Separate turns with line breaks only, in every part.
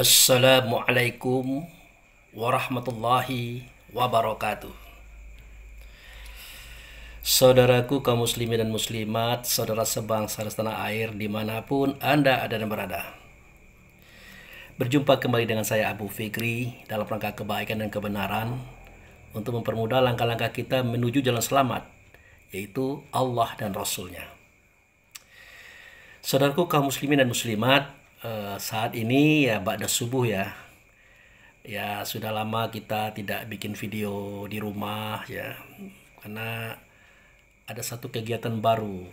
Assalamualaikum warahmatullahi wabarakatuh. Saudaraku kaum muslimin dan muslimat, saudara sebangsa dan setanah air dimanapun Anda ada dan berada. Berjumpa kembali dengan saya Abu Fikri dalam rangka kebaikan dan kebenaran untuk mempermudah langkah-langkah kita menuju jalan selamat, yaitu Allah dan Rasulnya. Saudaraku kaum muslimin dan muslimat, saat ini ya ba'da subuh ya. Ya sudah lama kita tidak bikin video di rumah ya, karena ada satu kegiatan baru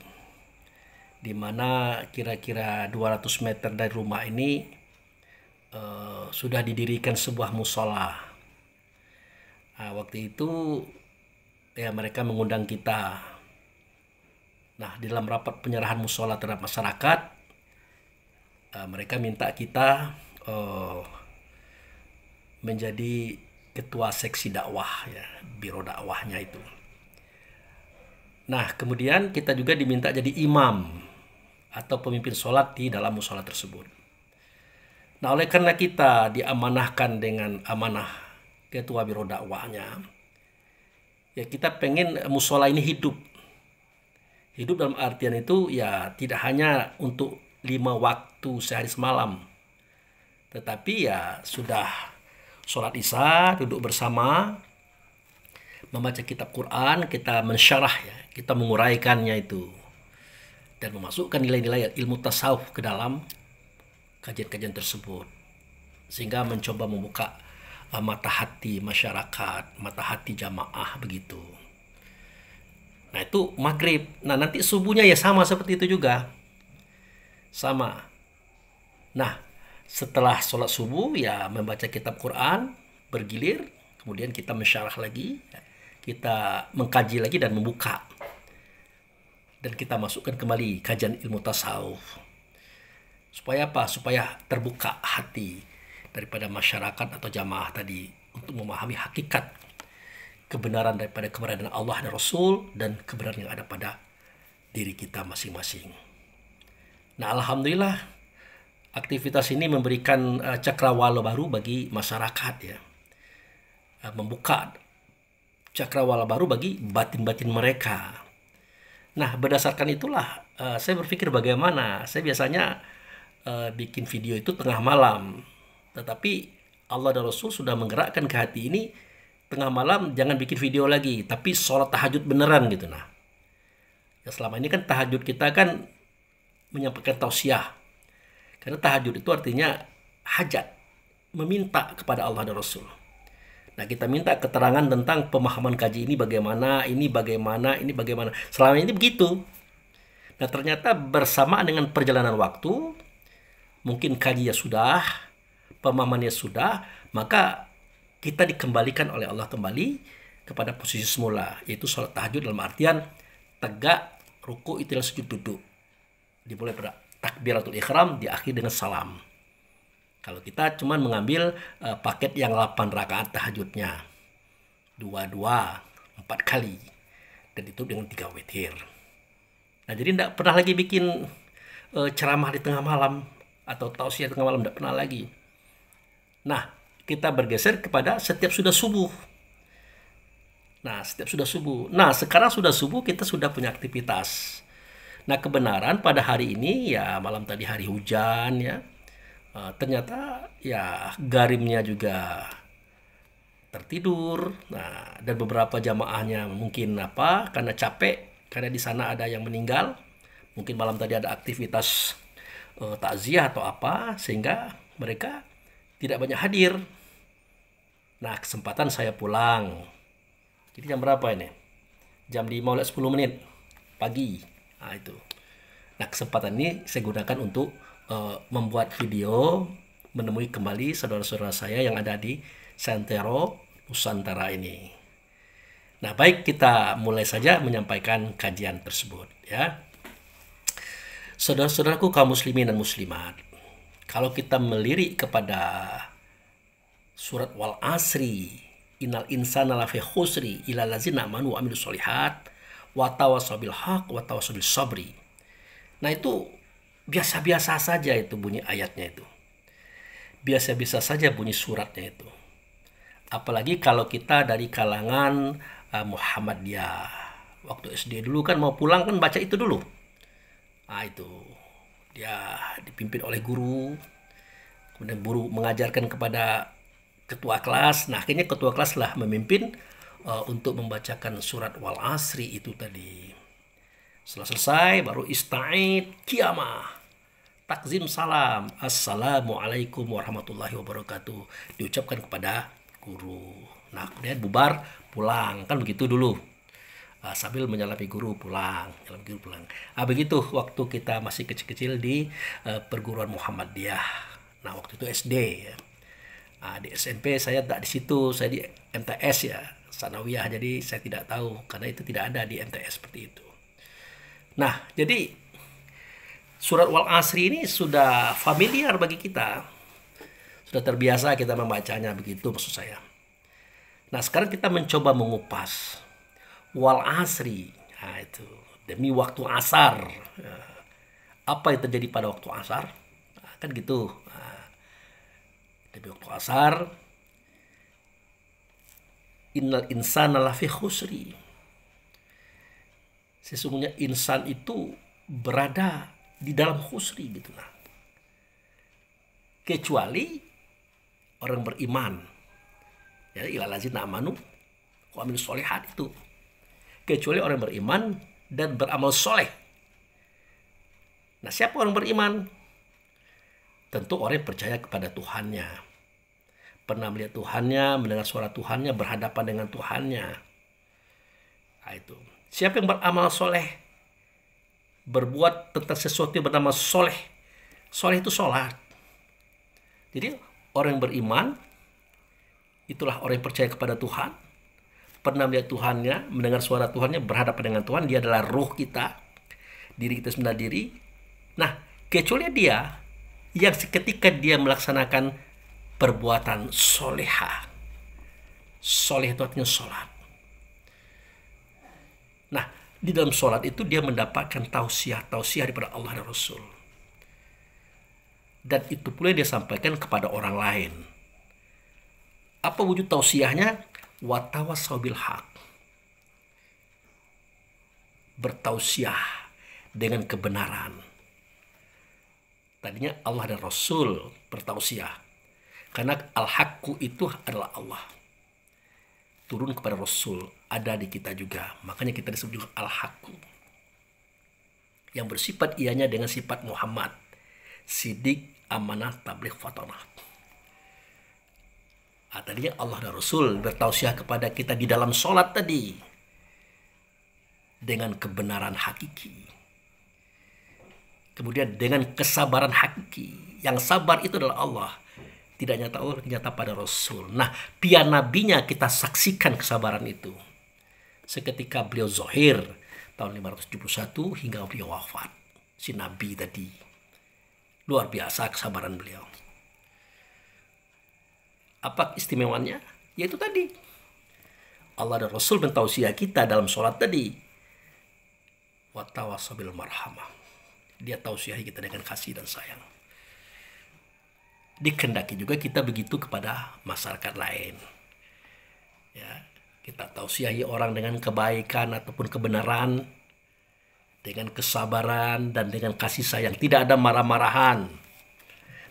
di mana kira-kira 200 meter dari rumah ini sudah didirikan sebuah musola. Nah, waktu itu ya mereka mengundang kita. Nah, di dalam rapat penyerahan musola terhadap masyarakat, mereka minta kita menjadi ketua seksi dakwah ya, biro dakwahnya itu. Nah, kemudian kita juga diminta jadi imam atau pemimpin sholat di dalam musola tersebut. Nah, oleh karena kita diamanahkan dengan amanah ketua biro dakwahnya, ya kita pengen musola ini hidup. Hidup dalam artian itu ya tidak hanya untuk 5 waktu sehari semalam, tetapi ya sudah sholat isya, duduk bersama, membaca kitab Quran, kita mensyarah ya, kita menguraikannya itu, dan memasukkan nilai-nilai ilmu tasawuf ke dalam kajian-kajian tersebut, sehingga mencoba membuka mata hati masyarakat, mata hati jamaah begitu. Nah itu maghrib. Nah nanti subuhnya ya sama seperti itu juga, sama. Nah setelah sholat subuh ya membaca kitab Quran bergilir, kemudian kita mensyarah lagi, kita mengkaji lagi dan membuka, dan kita masukkan kembali kajian ilmu tasawuf. Supaya apa? Supaya terbuka hati daripada masyarakat atau jamaah tadi untuk memahami hakikat kebenaran daripada keberadaan Allah dan Rasul dan kebenaran yang ada pada diri kita masing-masing. Nah alhamdulillah aktivitas ini memberikan cakrawala baru bagi masyarakat ya, membuka cakrawala baru bagi batin-batin mereka. Nah berdasarkan itulah saya berpikir bagaimana saya biasanya bikin video itu tengah malam, tetapi Allah dan Rasul sudah menggerakkan ke hati ini tengah malam jangan bikin video lagi, tapi sholat tahajud beneran gitu. Nah ya selama ini kan tahajud kita kan menyampaikan tausiah, karena tahajud itu artinya hajat, meminta kepada Allah dan Rasul. Nah kita minta keterangan tentang pemahaman kaji ini bagaimana, ini bagaimana, ini bagaimana. Selama ini begitu. Nah ternyata bersamaan dengan perjalanan waktu, mungkin kajinya sudah, pemahamannya sudah, maka kita dikembalikan oleh Allah kembali kepada posisi semula, yaitu sholat tahajud dalam artian tegak, ruku, i'tidal, sujud, duduk. Dimulai pada takbiratul ihram, diakhiri dengan salam. Kalau kita cuma mengambil paket yang 8 rakaat tahajudnya, 2, 4 kali, dan itu dengan 3 witir. Nah jadi tidak pernah lagi bikin ceramah di tengah malam atau tausiah di tengah malam, tidak pernah lagi. Nah kita bergeser kepada setiap sudah subuh. Nah setiap sudah subuh. Nah sekarang sudah subuh, kita sudah punya aktivitas. Nah kebenaran pada hari ini ya malam tadi hari hujan ya, ternyata ya garimnya juga tertidur. Nah dan beberapa jamaahnya mungkin karena capek, karena di sana ada yang meninggal, mungkin malam tadi ada aktivitas takziah atau apa, sehingga mereka tidak banyak hadir. Nah kesempatan saya pulang, jadi jam berapa ini? Jam 5:10 pagi. Nah itu. Nah kesempatan ini saya gunakan untuk membuat video, menemui kembali saudara-saudara saya yang ada di Santero Nusantara ini. Nah baik, kita mulai saja menyampaikan kajian tersebut ya. Saudara-saudaraku kaum muslimin dan muslimat, kalau kita melirik kepada surat wal asri, innal insana lafi khusri illa allazina amanu wa amilus solihat wa tawassaw bil haq wa tawassaw bis sabri. Nah itu biasa-biasa saja itu bunyi ayatnya itu. biasa-biasa saja bunyi suratnya itu. Apalagi kalau kita dari kalangan Muhammadiyah. Waktu SD dulu kan mau pulang kan baca itu dulu. Nah itu dia dipimpin oleh guru, kemudian guru mengajarkan kepada ketua kelas. Nah akhirnya ketua kelas lah memimpin untuk membacakan surat wal asri itu tadi. Setelah selesai baru ista'id qiyamah, takzim salam, assalamualaikum warahmatullahi wabarakatuh, diucapkan kepada guru. Nah kemudian bubar pulang, kan begitu dulu. Sambil menyalami guru pulang, begitu waktu kita masih kecil-kecil di perguruan Muhammadiyah. Nah waktu itu SD ya. Di SMP saya tak di situ, saya di MTS ya, Sanawiyah, jadi saya tidak tahu karena itu tidak ada di MTS seperti itu. Nah jadi surat wal asri ini sudah familiar bagi kita, sudah terbiasa kita membacanya, begitu maksud saya. Nah sekarang kita mencoba mengupas wal asri. Nah, itu demi waktu asar. Apa yang terjadi pada waktu asar? Nah, kan gitu. Nah, demi waktu asar, innal insana lafi khusri. Sesungguhnya insan itu berada di dalam khusri gitu. Nah, kecuali orang beriman. Ya, ilal ladzina amanu wa amilus sholihat itu. Kecuali orang beriman dan beramal soleh. Nah siapa orang beriman? Tentu orang yang percaya kepada Tuhannya, pernah melihat Tuhannya, mendengar suara Tuhannya, berhadapan dengan Tuhannya. Nah, itu. Siapa yang beramal soleh? Berbuat tentang sesuatu yang bernama soleh. Soleh itu sholat. Jadi orang yang beriman, itulah orang yang percaya kepada Tuhan, pernah melihat Tuhannya, mendengar suara Tuhannya, berhadapan dengan Tuhan. Dia adalah ruh kita, diri kita sendiri. Nah, kecuali dia yang seketika dia melaksanakan perbuatan soleha. Soleh itu artinya sholat. Nah, di dalam sholat itu dia mendapatkan tausiah daripada Allah dan Rasul. Dan itu pula dia sampaikan kepada orang lain. Apa wujud tausiahnya? Watawassaw bil haq, bertausiah dengan kebenaran. Tadinya Allah dan Rasul bertausiah, karena al-haqqu itu adalah Allah, turun kepada Rasul, ada di kita juga, makanya kita disebut juga al-haqqu, yang bersifat ianya dengan sifat Muhammad, sidik, amanah, tabligh, fatanah. Tadinya Allah dan Rasul bertausiah kepada kita di dalam sholat tadi dengan kebenaran hakiki, kemudian dengan kesabaran hakiki. Yang sabar itu adalah Allah, tidak nyata Allah, nyata pada Rasul. Nah pian nabinya kita saksikan kesabaran itu seketika beliau zohir tahun 571 hingga beliau wafat. Si Nabi tadi luar biasa kesabaran beliau. Apa istimewaannya? Yaitu tadi Allah dan Rasul mentausiah kita dalam sholat tadi. Watawassaw bil marhamah, dia tausiahi kita dengan kasih dan sayang. Dikehendaki juga kita begitu kepada masyarakat lain. Ya, kita tausiahi orang dengan kebaikan ataupun kebenaran, dengan kesabaran dan dengan kasih sayang. Tidak ada marah-marahan,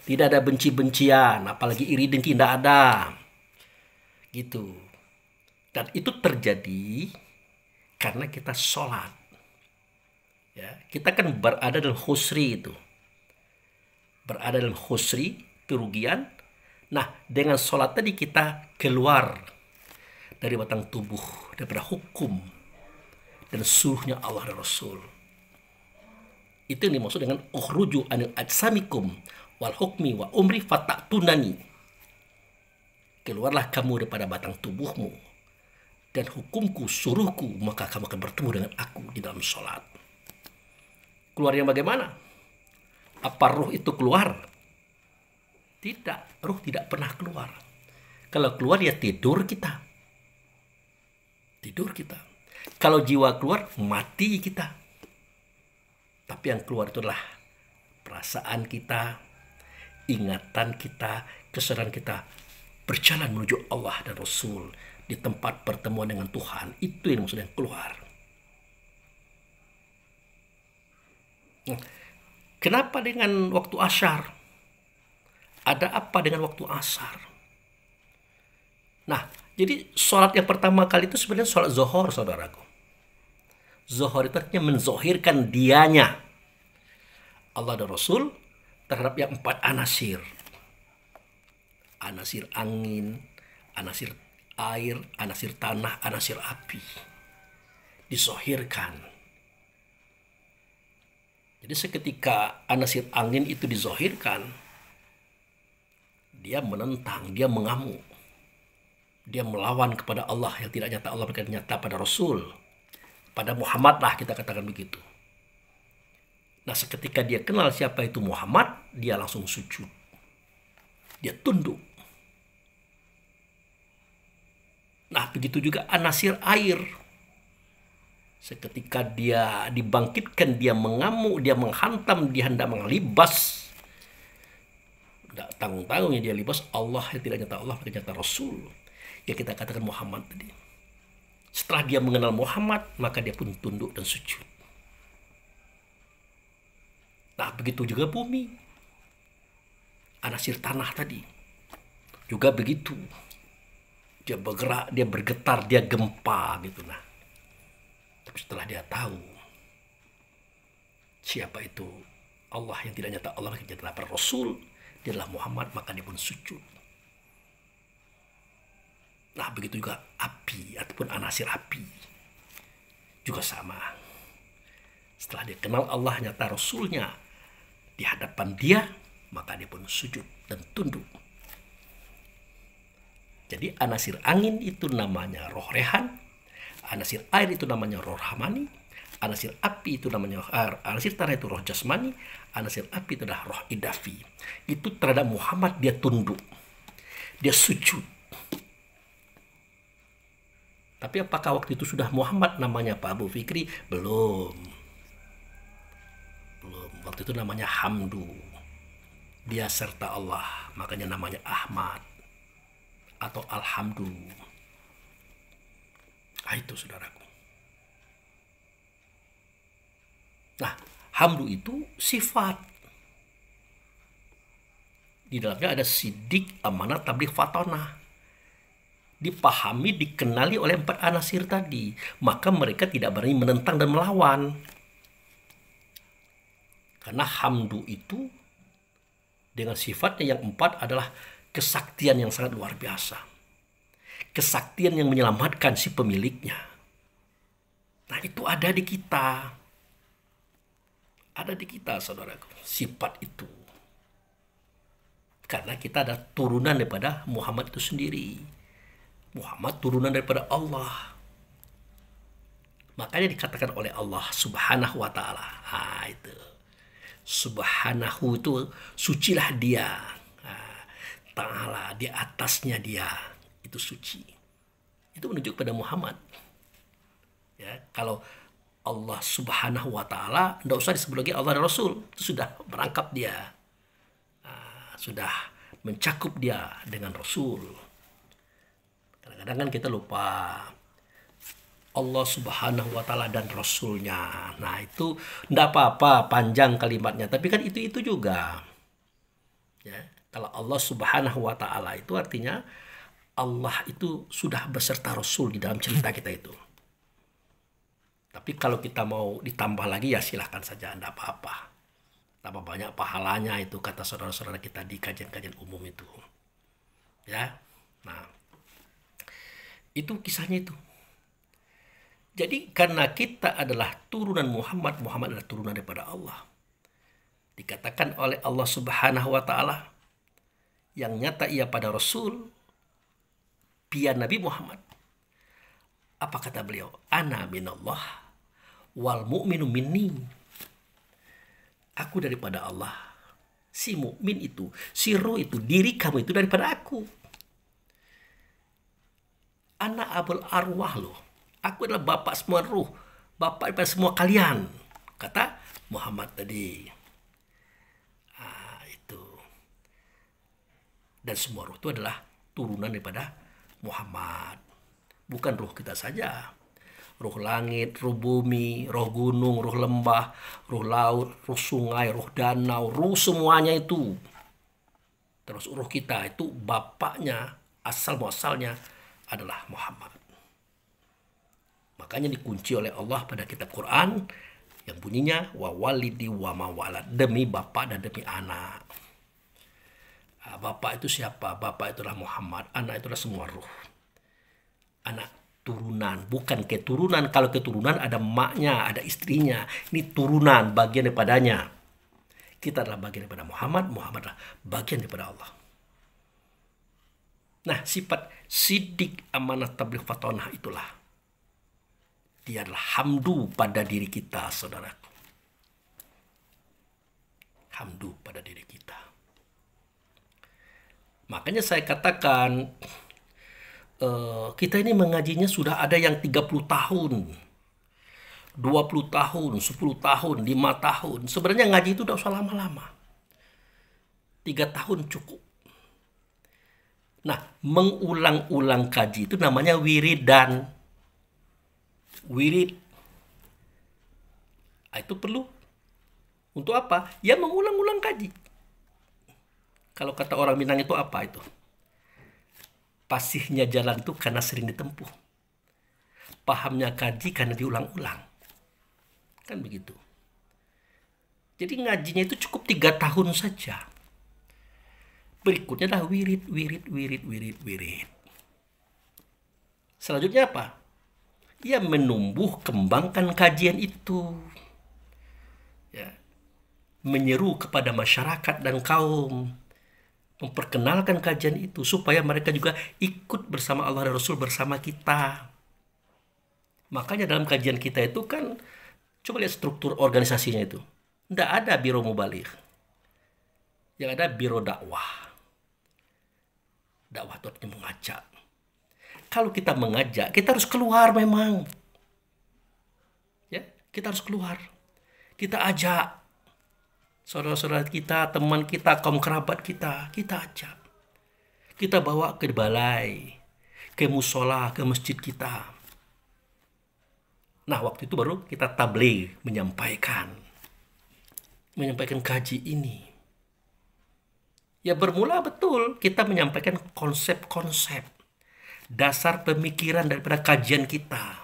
tidak ada benci-bencian, apalagi iri dengki, tidak ada. Gitu. Dan itu terjadi karena kita sholat. Ya, kita kan berada dalam khusri itu. Berada dalam khusri, kerugian. Nah, dengan sholat tadi kita keluar dari batang tubuh, daripada hukum dan suruhnya Allah dan Rasul. Itu yang dimaksud dengan ukhruju anil ajsamikum wal hukmi wa umri fata'tunani. Keluarlah kamu daripada batang tubuhmu dan hukumku, suruhku, maka kamu akan bertemu dengan aku di dalam sholat. Keluarnya bagaimana? Apa ruh itu keluar? Tidak, ruh tidak pernah keluar. Kalau keluar ya tidur kita. Tidur kita. Kalau jiwa keluar, mati kita. Tapi yang keluar itu adalah perasaan kita, ingatan kita, kesadaran kita berjalan menuju Allah dan Rasul di tempat pertemuan dengan Tuhan. Itu yang maksudnya keluar. Kenapa dengan waktu asyar? Ada apa dengan waktu asar? Nah, jadi sholat yang pertama kali itu sebenarnya sholat zuhur, saudaraku. Zuhur itu artinya menzohirkan dianya Allah dan Rasul terhadap yang 4 anasir. Anasir angin, anasir air, anasir tanah, anasir api. Dizohirkan. Jadi seketika anasir angin itu dizohirkan, dia menentang, dia mengamuk. Dia melawan kepada Allah yang tidak nyata Allah, bukan nyata pada Rasul. Pada Muhammad lah kita katakan begitu. Nah, seketika dia kenal siapa itu Muhammad, dia langsung sujud. Dia tunduk. Nah, begitu juga anasir air. Seketika dia dibangkitkan, dia mengamuk, dia menghantam, dia hendak menglibas. Tidak tanggung-tanggungnya dia libas Allah yang tidak nyata Allah, bukan nyata Rasul. Ya kita katakan Muhammad tadi. Setelah dia mengenal Muhammad, maka dia pun tunduk dan sujud. Nah, begitu juga bumi. Anasir tanah tadi. Juga begitu. Dia bergerak, dia bergetar, dia gempa gitu. Nah, tapi setelah dia tahu siapa itu Allah yang tidak nyata Allah, yang nyata para Rasul, dia adalah Muhammad, maka dia pun sujud. Nah, begitu juga api ataupun anasir api. Juga sama. Setelah dia kenal Allah nyata Rasulnya di hadapan dia, maka dia pun sujud dan tunduk. Jadi anasir angin itu namanya roh rehan, anasir air itu namanya roh rahmani, anasir api itu namanya anasir tanah itu roh jasmani, anasir api itu adalah roh idafi. Itu terhadap Muhammad dia tunduk, dia sujud. Tapi apakah waktu itu sudah Muhammad namanya Pak Abu Fikri? Belum. Waktu itu namanya Hamdu. Dia serta Allah, makanya namanya Ahmad atau Alhamdu. Nah, itu saudaraku. Nah, Hamdu itu sifat. Di dalamnya ada sidik, amanah, tabligh, fatonah. Dipahami, dikenali oleh 4 anasir tadi, maka mereka tidak berani menentang dan melawan. Karena hamdu itu dengan sifatnya yang 4 adalah kesaktian yang sangat luar biasa. Kesaktian yang menyelamatkan si pemiliknya. Nah, itu ada di kita. Ada di kita, saudaraku, sifat itu. Karena kita ada turunan daripada Muhammad itu sendiri. Muhammad turunan daripada Allah. Makanya dikatakan oleh Allah Subhanahu wa ta'ala. Nah, itu. Subhanahu itu sucilah dia. Nah, ta'ala di atasnya dia. Itu suci. Itu menunjuk pada Muhammad. Ya, kalau Allah Subhanahu wa ta'ala, tidak usah disebut lagi Allah dan Rasul. Itu sudah merangkap dia. Nah, sudah mencakup dia dengan Rasul. Kadang-kadang kan kita lupa Allah Subhanahu wa ta'ala dan Rasulnya. Nah, itu tidak apa-apa panjang kalimatnya, tapi kan itu juga. Ya, kalau Allah Subhanahu wa ta'ala itu artinya Allah itu sudah beserta Rasul di dalam cerita kita itu. Tapi kalau kita mau ditambah lagi ya silahkan saja, tidak apa-apa. Tambah banyak pahalanya itu kata saudara-saudara kita di kajian-kajian umum itu. Ya. Nah, itu kisahnya itu. Jadi karena kita adalah turunan Muhammad, Muhammad adalah turunan daripada Allah. Dikatakan oleh Allah Subhanahu wa ta'ala yang nyata ia pada Rasul, pia Nabi Muhammad. Apa kata beliau? Ana minallah wal mu'minu minni. Aku daripada Allah. Si mukmin itu, si roh itu, diri kamu itu daripada aku. Ana abul arwah loh. Aku adalah bapak semua ruh. Bapak daripada semua kalian. Kata Muhammad tadi. Itu. Dan semua ruh itu adalah turunan daripada Muhammad. Bukan ruh kita saja. Ruh langit, ruh bumi, ruh gunung, ruh lembah, ruh laut, ruh sungai, ruh danau, ruh semuanya itu. Terus ruh kita itu bapaknya, asal muasalnya adalah Muhammad. Makanya dikunci oleh Allah pada kitab Quran yang bunyinya wa walidi wa mawalad, demi bapak dan demi anak. Bapak itu siapa? Bapak itulah Muhammad, anak itulah semua ruh. Anak turunan, bukan keturunan. Kalau keturunan ada emaknya, ada istrinya. Ini turunan, bagian daripadanya. Kita adalah bagian daripada Muhammad, Muhammad adalah bagian daripada Allah. Nah, sifat sidik, amanah, tabligh, fatonah itulah. Dia adalah hamdu pada diri kita, saudaraku. Hamdu pada diri kita. Makanya saya katakan, kita ini mengajinya sudah ada yang 30 tahun, 20 tahun, 10 tahun, 5 tahun. Sebenarnya ngaji itu tidak usah lama-lama. 3 tahun cukup. Nah, mengulang-ulang kaji itu namanya wiridan. Wirid. Itu perlu. Untuk apa? Ya mengulang-ulang kaji. Kalau kata orang Minang itu apa itu? Pasihnya jalan itu karena sering ditempuh. Pahamnya kaji karena diulang-ulang. Kan begitu. Jadi ngajinya itu cukup 3 tahun saja. Berikutnya adalah wirid. Selanjutnya apa? Ya menumbuh kembangkan kajian itu. Ya. Menyeru kepada masyarakat dan kaum. Memperkenalkan kajian itu supaya mereka juga ikut bersama Allah dan Rasul bersama kita. Makanya dalam kajian kita itu kan, coba lihat struktur organisasinya itu. Tidak ada biro mubaligh. Yang ada biro dakwah. Dakwah itu artinya mengajak. Kalau kita mengajak, kita harus keluar memang. Ya, kita harus keluar. Kita ajak saudara-saudara kita, teman kita, kaum kerabat kita ajak. Kita bawa ke balai, ke musola, ke masjid kita. Nah, waktu itu baru kita tabligh, menyampaikan kaji ini. Ya bermula betul, kita menyampaikan konsep-konsep, dasar pemikiran daripada kajian kita.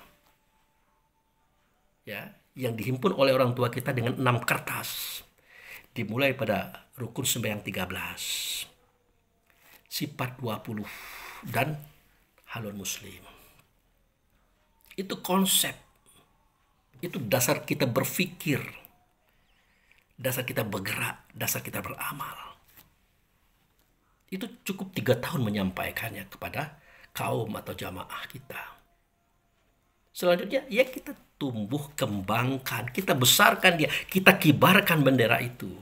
Ya, yang dihimpun oleh orang tua kita dengan 6 kertas. Dimulai pada rukun sembahyang 13, sifat 20, dan haluan muslim. Itu konsep. Itu dasar kita berpikir. Dasar kita bergerak. Dasar kita beramal. Itu cukup 3 tahun menyampaikannya kepada kaum atau jamaah kita. Selanjutnya, ya kita tumbuh kembangkan, kita besarkan dia, kita kibarkan bendera itu.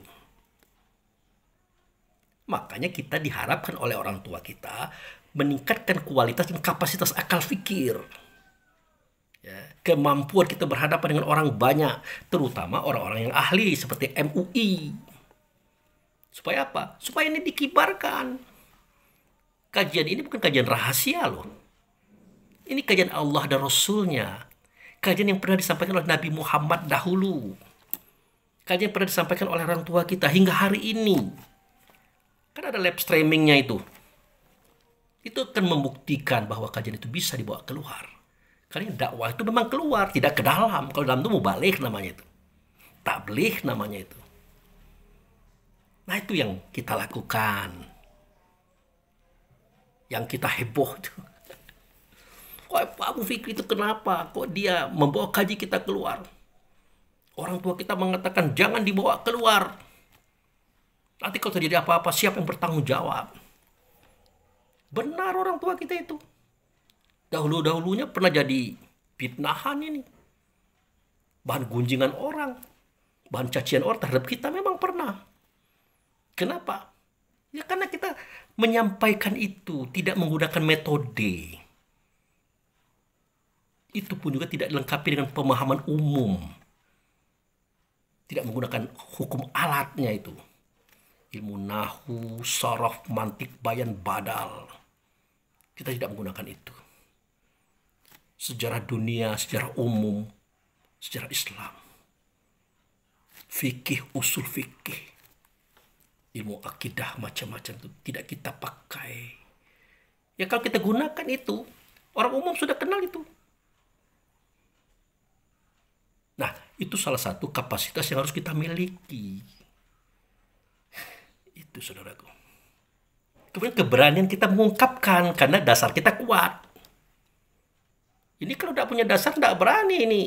Makanya kita diharapkan oleh orang tua kita meningkatkan kualitas dan kapasitas akal fikir. Ya, kemampuan kita berhadapan dengan orang banyak, terutama orang-orang yang ahli seperti MUI. Supaya apa? Supaya ini dikibarkan. Kajian ini bukan kajian rahasia loh. Ini kajian Allah dan Rasulnya. Kajian yang pernah disampaikan oleh Nabi Muhammad dahulu. Kajian yang pernah disampaikan oleh orang tua kita hingga hari ini. Kan ada live streamingnya itu. Itu akan membuktikan bahwa kajian itu bisa dibawa keluar. Karena dakwah itu memang keluar, tidak ke dalam. Kalau dalam itu mubalik namanya itu. Tabligh namanya itu. Nah itu yang kita lakukan. Yang kita heboh itu. Kok Pak Abu Fikri itu kenapa? Kok dia membawa kaji kita keluar? Orang tua kita mengatakan jangan dibawa keluar. Nanti kalau terjadi apa-apa siapa yang bertanggung jawab? Benar orang tua kita itu. Dahulu-dahulunya pernah jadi fitnahan ini. Bahan gunjingan orang. Bahan cacian orang terhadap kita memang pernah. Kenapa? Ya karena kita menyampaikan itu tidak menggunakan metode. Itu pun juga tidak dilengkapi dengan pemahaman umum. Tidak menggunakan hukum alatnya itu. ilmu nahu, sorof, mantik, bayan, badal. Kita tidak menggunakan itu. Sejarah dunia, sejarah umum, sejarah Islam, fikih, usul fikih, ilmu akidah, macam-macam itu tidak kita pakai. Ya kalau kita gunakan itu, orang umum sudah kenal itu. Nah, itu salah satu kapasitas yang harus kita miliki. Itu saudaraku. Kemudian keberanian kita mengungkapkan karena dasar kita kuat. Ini kalau tidak punya dasar tidak berani ini.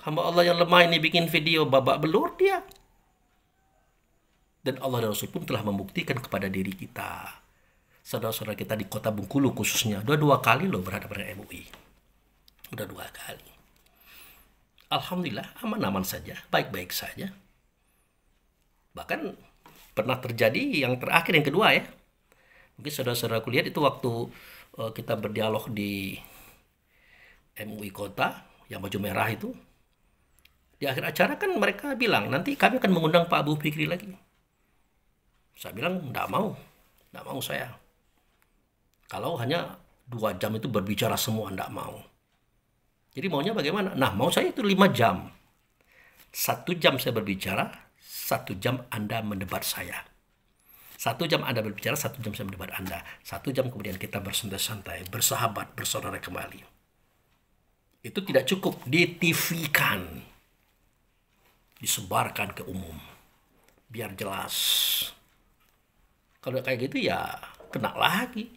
Hamba Allah yang lemah ini bikin video babak belur dia. Dan Allah dan Rasul pun telah membuktikan kepada diri kita. Saudara-saudara kita di kota Bengkulu khususnya. Dua kali loh berhadapan dengan MUI. Udah 2 kali. Alhamdulillah aman-aman saja. Baik-baik saja. Bahkan pernah terjadi yang terakhir, yang kedua ya. Mungkin saudara-saudaraku lihat itu waktu kita berdialog di MUI kota yang baju merah itu. Di akhir acara kan mereka bilang, nanti kami akan mengundang Pak Abu Fikri lagi. Saya bilang, enggak mau saya. Kalau hanya 2 jam itu berbicara semua, enggak mau. Jadi maunya bagaimana? Nah, mau saya itu 5 jam. 1 jam saya berbicara, 1 jam Anda mendebat saya. 1 jam Anda berbicara, 1 jam saya mendebat Anda. 1 jam kemudian kita bersantai-santai, bersahabat, bersaudara kembali. Itu tidak cukup, di-TV-kan. Disebarkan ke umum. Biar jelas. Kalau kayak gitu ya kena lagi.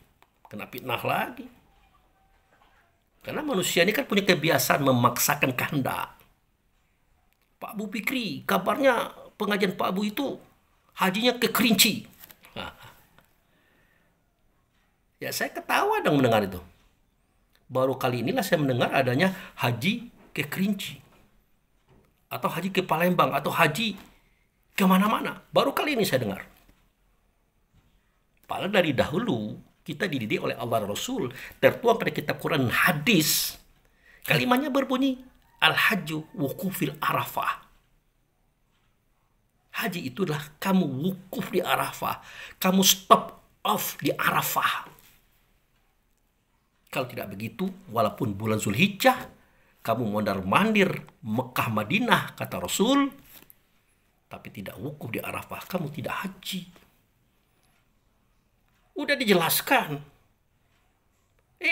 Kena fitnah lagi. Karena manusia ini kan punya kebiasaan memaksakan kehendak. Pak Abu Fikri, kabarnya pengajian Pak Abu itu hajinya ke Kerinci. Ya saya ketawa dong mendengar itu. Baru kali inilah saya mendengar adanya haji ke Kerinci. Atau haji ke Palembang, atau haji kemana-mana. Baru kali ini saya dengar. Padahal dari dahulu kita dididik oleh Allah dan Rasul, tertuang pada kitab Quran hadis. Kalimatnya berbunyi, Al-Hajju wukufil Arafah. Haji itu adalah kamu wukuf di Arafah. Kamu stop off di Arafah. Kalau tidak begitu, walaupun bulan Zulhijjah, kamu mondar-mandir Mekah Madinah, kata Rasul, tapi tidak wukuf di Arafah, kamu tidak haji. Udah dijelaskan.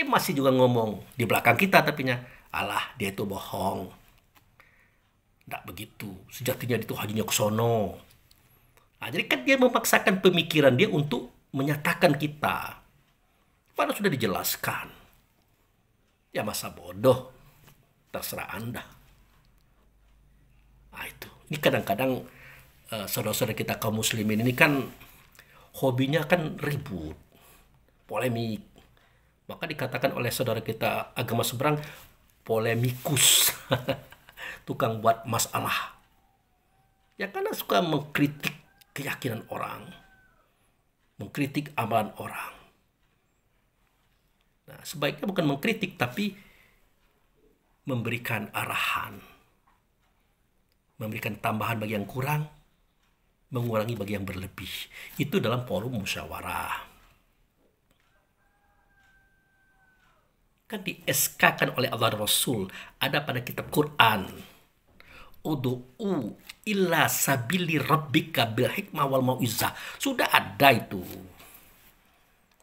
Masih juga ngomong di belakang kita tapinya, alah dia itu bohong. Tidak begitu, sejatinya itu hajinya ke sono. Nah, jadi kan dia memaksakan pemikiran dia untuk menyatakan kita. Padahal sudah dijelaskan. Ya masa bodoh, terserah Anda. Nah itu, ini kadang-kadang saudara-saudara kita kaum muslimin ini kan hobinya kan ribut, polemik. Maka dikatakan oleh saudara kita agama seberang, polemikus. Tukang buat masalah. Ya karena suka mengkritik keyakinan orang. Mengkritik amalan orang. Nah, sebaiknya bukan mengkritik, tapi memberikan arahan. Memberikan tambahan bagi yang kurang, mengurangi bagi yang berlebih. Itu dalam forum musyawarah. Kan di-SK-kan oleh Allah dan Rasul. Ada pada kitab Quran. Udu'u illa sabili rabbika bil hikmah wal mau'izah. Sudah ada itu.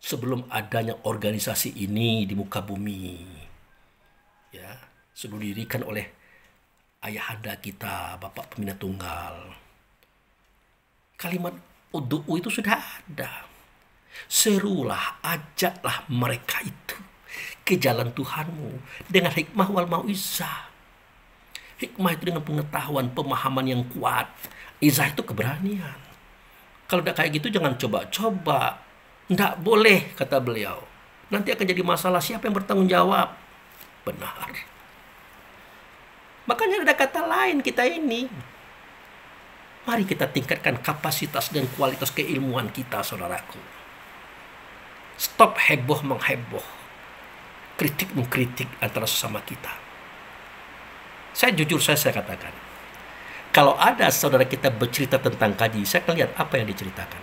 Sebelum adanya organisasi ini di muka bumi. Ya, sudah didirikan oleh ayahanda kita, Bapak Pembina Tunggal. Kalimat udu'u itu sudah ada. Serulah, ajaklah mereka itu ke jalan Tuhanmu dengan hikmah wal mau'izah. Hikmah itu dengan pengetahuan, pemahaman yang kuat. Izah itu keberanian. Kalau tidak kayak gitu jangan coba-coba. Tidak boleh, kata beliau. Nanti akan jadi masalah, siapa yang bertanggung jawab? Benar. Makanya ada kata lain kita ini. Mari kita tingkatkan kapasitas dan kualitas keilmuan kita, saudaraku. Stop heboh mengheboh. Kritik mengkritik antara sesama kita. Saya jujur saya katakan. Kalau ada saudara kita bercerita tentang kaji, saya akan lihat apa yang diceritakan.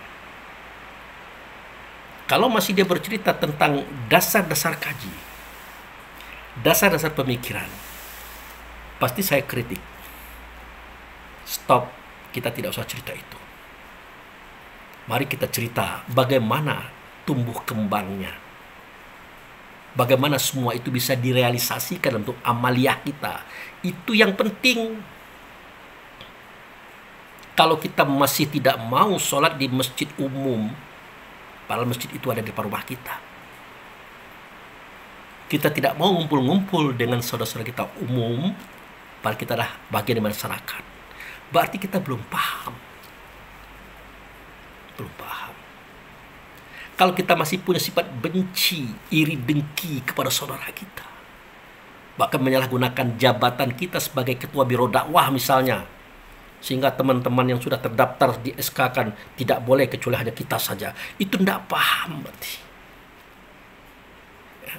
Kalau masih dia bercerita tentang dasar-dasar kaji, dasar-dasar pemikiran, pasti saya kritik. Stop, kita tidak usah cerita itu. Mari kita cerita bagaimana tumbuh kembangnya. Bagaimana semua itu bisa direalisasikan untuk amaliah kita. Itu yang penting. Kalau kita masih tidak mau sholat di masjid umum, padahal masjid itu ada di depan rumah kita. Kita tidak mau ngumpul-ngumpul dengan saudara-saudara kita umum, padahal kita adalah bagian dari masyarakat. Berarti kita belum paham. Belum paham. Kalau kita masih punya sifat benci, iri, dengki kepada saudara kita, bahkan menyalahgunakan jabatan kita sebagai ketua biro dakwah misalnya, sehingga teman-teman yang sudah terdaftar di SK kan tidak boleh kecuali hanya kita saja, itu tidak paham berarti. Ya.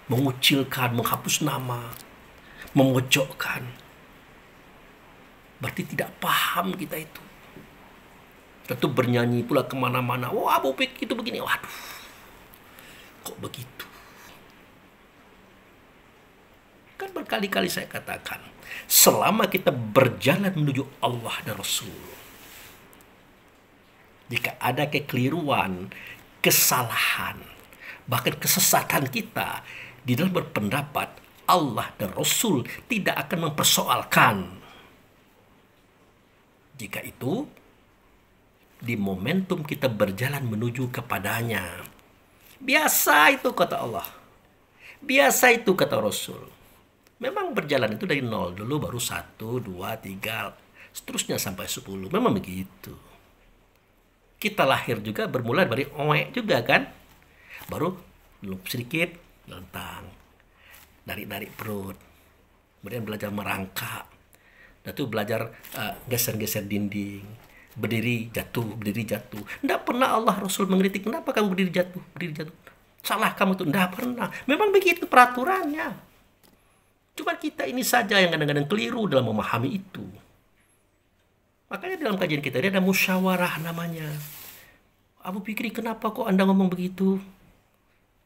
Mengucilkan, menghapus nama, memojokkan, berarti tidak paham kita itu. Tentu bernyanyi pula kemana-mana. Wah, Abu Pik itu begini. Waduh, kok begitu? Kan berkali-kali saya katakan, selama kita berjalan menuju Allah dan Rasul, jika ada kekeliruan, kesalahan, bahkan kesesatan kita di dalam berpendapat, Allah dan Rasul tidak akan mempersoalkan. Jika itu, di momentum kita berjalan menuju kepadanya. Biasa itu kata Allah. Biasa itu kata Rasul. Memang berjalan itu dari 0 dulu, baru 1, 2, 3, seterusnya sampai 10. Memang begitu. Kita lahir juga bermula dari oek juga kan. Baru sedikit lentang. Dari perut. Kemudian belajar merangkak. Dan itu belajar geser-geser dinding. Berdiri jatuh. Tidak pernah Allah Rasul mengkritik, kenapa kamu berdiri jatuh. Salah kamu tuh, tidak pernah. Memang begitu peraturannya. Cuma kita ini saja yang kadang-kadang keliru dalam memahami itu. Makanya dalam kajian kita ini ada musyawarah namanya. Abu Fikri, kenapa kok Anda ngomong begitu?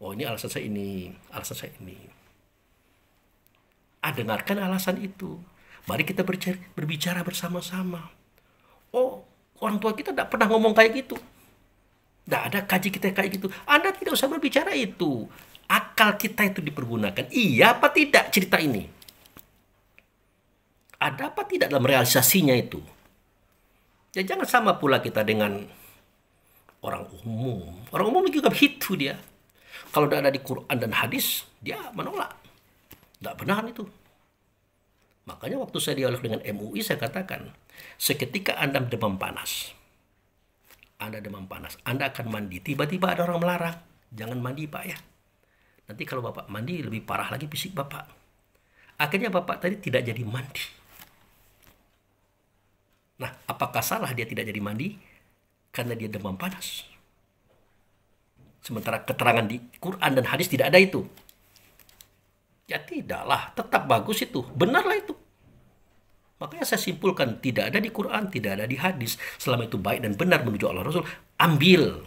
Oh, ini alasan saya ini, alasan saya ini. Dengarkan alasan itu. Mari kita berbicara bersama-sama. Oh, orang tua kita tidak pernah ngomong kayak gitu. Tidak ada kaji kita kayak gitu. Anda tidak usah berbicara itu. Akal kita itu dipergunakan. Iya apa tidak cerita ini? Ada apa tidak dalam realisasinya itu? Ya jangan sama pula kita dengan orang umum. Orang umum juga begitu dia. Kalau tidak ada di Quran dan hadis, dia menolak. Tidak benar itu. Makanya waktu saya dialog dengan MUI, saya katakan, seketika Anda demam panas, Anda akan mandi. Tiba-tiba ada orang melarang, jangan mandi Pak ya. Nanti kalau Bapak mandi lebih parah lagi fisik Bapak. Akhirnya Bapak tadi tidak jadi mandi. Nah, apakah salah dia tidak jadi mandi? Karena dia demam panas. Sementara keterangan di Quran dan hadis tidak ada itu. Ya tidaklah, tetap bagus itu. Benarlah itu. Makanya saya simpulkan, tidak ada di Quran, tidak ada di hadis. Selama itu baik dan benar menuju Allah Rasul, ambil.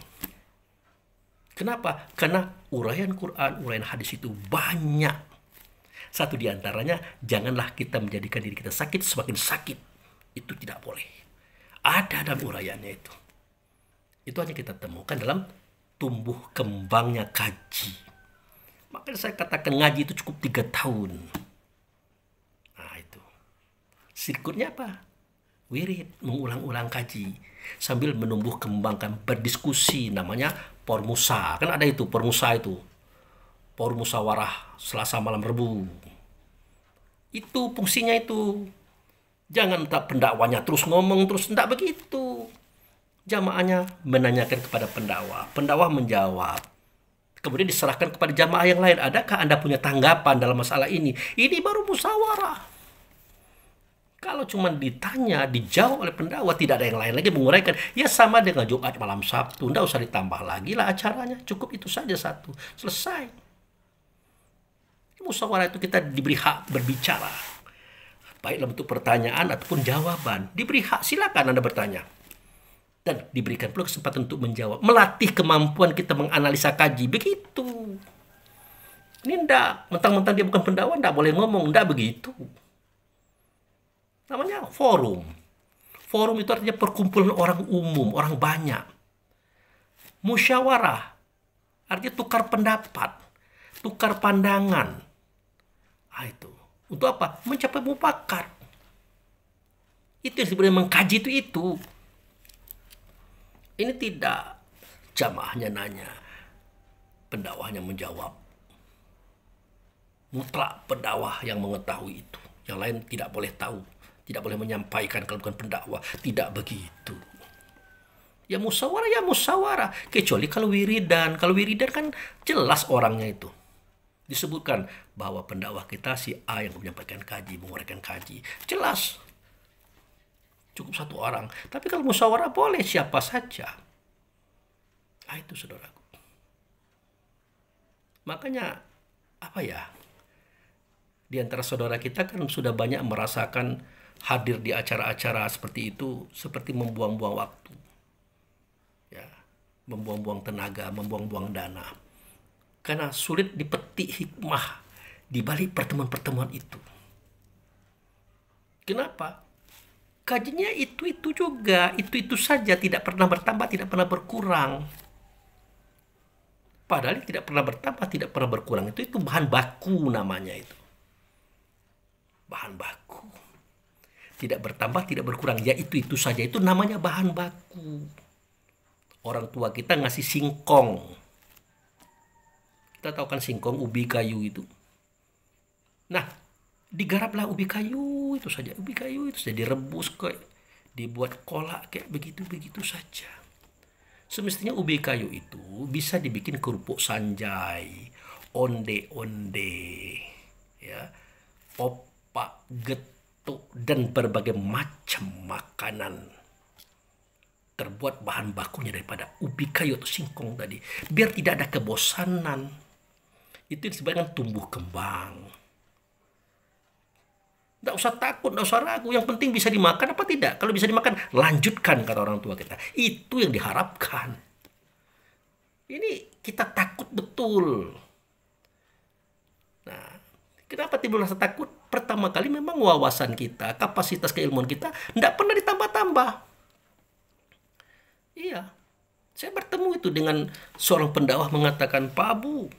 Kenapa? Karena uraian Quran, uraian hadis itu banyak. Satu di antaranya, janganlah kita menjadikan diri kita sakit semakin sakit. Itu tidak boleh. Ada dalam uraiannya itu. Itu hanya kita temukan dalam tumbuh kembangnya kaji. Makanya saya katakan ngaji itu cukup 3 tahun. Nah itu. Sirkutnya apa? Wirid, mengulang-ulang kaji. Sambil menumbuh kembangkan, berdiskusi. Namanya Pormusa. Kan ada itu, Pormusa itu. Pormusawarah Selasa malam Rebu. Itu fungsinya itu. Jangan tak pendakwanya terus ngomong, terus tidak begitu. Jamaahnya menanyakan kepada pendakwa. Pendakwa menjawab. Kemudian diserahkan kepada jamaah yang lain. Adakah Anda punya tanggapan dalam masalah ini? Ini baru musyawarah. Kalau cuma ditanya, dijawab oleh pendakwa, tidak ada yang lain lagi menguraikan. Ya sama dengan Jumat malam Sabtu. Tidak usah ditambah lagi lah acaranya. Cukup itu saja satu. Selesai. Musyawarah itu kita diberi hak berbicara. baik dalam bentuk pertanyaan ataupun jawaban. Diberi hak, silakan Anda bertanya. Dan diberikan pula kesempatan untuk menjawab. Melatih kemampuan kita menganalisa kaji. Begitu. Ini enggak, mentang-mentang dia bukan pendakwa, enggak boleh ngomong. Enggak begitu. Namanya forum. Forum itu artinya perkumpulan orang umum, orang banyak. Musyawarah, artinya tukar pendapat, tukar pandangan. Ah, itu. Untuk apa? Mencapai mufakat. Itu yang sebenarnya mengkaji itu. Ini tidak jamaahnya nanya, pendakwahnya menjawab. Mutlak pendakwah yang mengetahui itu. Yang lain tidak boleh tahu, tidak boleh menyampaikan kalau bukan pendakwah. Tidak begitu. Ya musyawarah. Kecuali kalau wiridan. Kalau wiridan kan jelas orangnya itu. Disebutkan bahwa pendakwah kita si A yang menyampaikan kaji, menguraikan kaji. Jelas. Cukup satu orang. Tapi kalau musyawarah boleh siapa saja. Ah, itu saudaraku. Makanya apa ya? Di antara saudara kita kan sudah banyak merasakan hadir di acara-acara seperti itu seperti membuang-buang waktu. Ya, membuang-buang tenaga, membuang-buang dana. Karena sulit dipetik hikmah di balik pertemuan-pertemuan itu. Kenapa? Kajinya itu juga, itu saja, tidak pernah bertambah, tidak pernah berkurang. Padahal tidak pernah bertambah, tidak pernah berkurang. Itu bahan baku namanya itu. Bahan baku. Tidak bertambah, tidak berkurang. Ya itu saja, itu namanya bahan baku. Orang tua kita ngasih singkong. Kita tahu kan singkong, ubi kayu itu. Nah, digaraplah ubi kayu itu saja. Ubi kayu itu saja direbus, dibuat kolak kayak begitu-begitu saja. Semestinya ubi kayu itu bisa dibikin kerupuk sanjay, onde-onde, ya, opak, getuk, dan berbagai macam makanan. Terbuat bahan bakunya daripada ubi kayu atau singkong tadi. Biar tidak ada kebosanan. Itu disebutkan tumbuh kembang. Tidak usah takut, tidak usah ragu. Yang penting bisa dimakan apa tidak. Kalau bisa dimakan, lanjutkan kata orang tua kita. Itu yang diharapkan. Ini kita takut betul. Nah, kenapa timbul rasa takut? Pertama kali memang wawasan kita, kapasitas keilmuan kita tidak pernah ditambah-tambah. Iya. Saya bertemu itu dengan seorang pendakwah mengatakan, Pak Abu,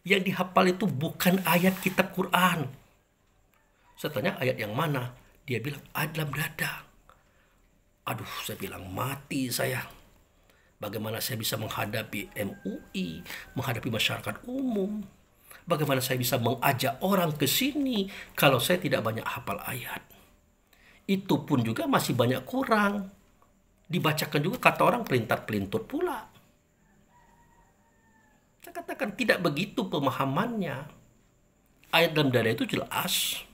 yang dihafal itu bukan ayat kitab Quran. Saya tanya ayat yang mana? Dia bilang ayat dalam dada. Aduh, saya bilang mati saya. Bagaimana saya bisa menghadapi MUI, menghadapi masyarakat umum? Bagaimana saya bisa mengajak orang ke sini kalau saya tidak banyak hafal ayat? Itu pun juga masih banyak kurang. Dibacakan juga kata orang pelintar-pelintur pula. Saya katakan tidak begitu pemahamannya. Ayat dalam dada itu jelas.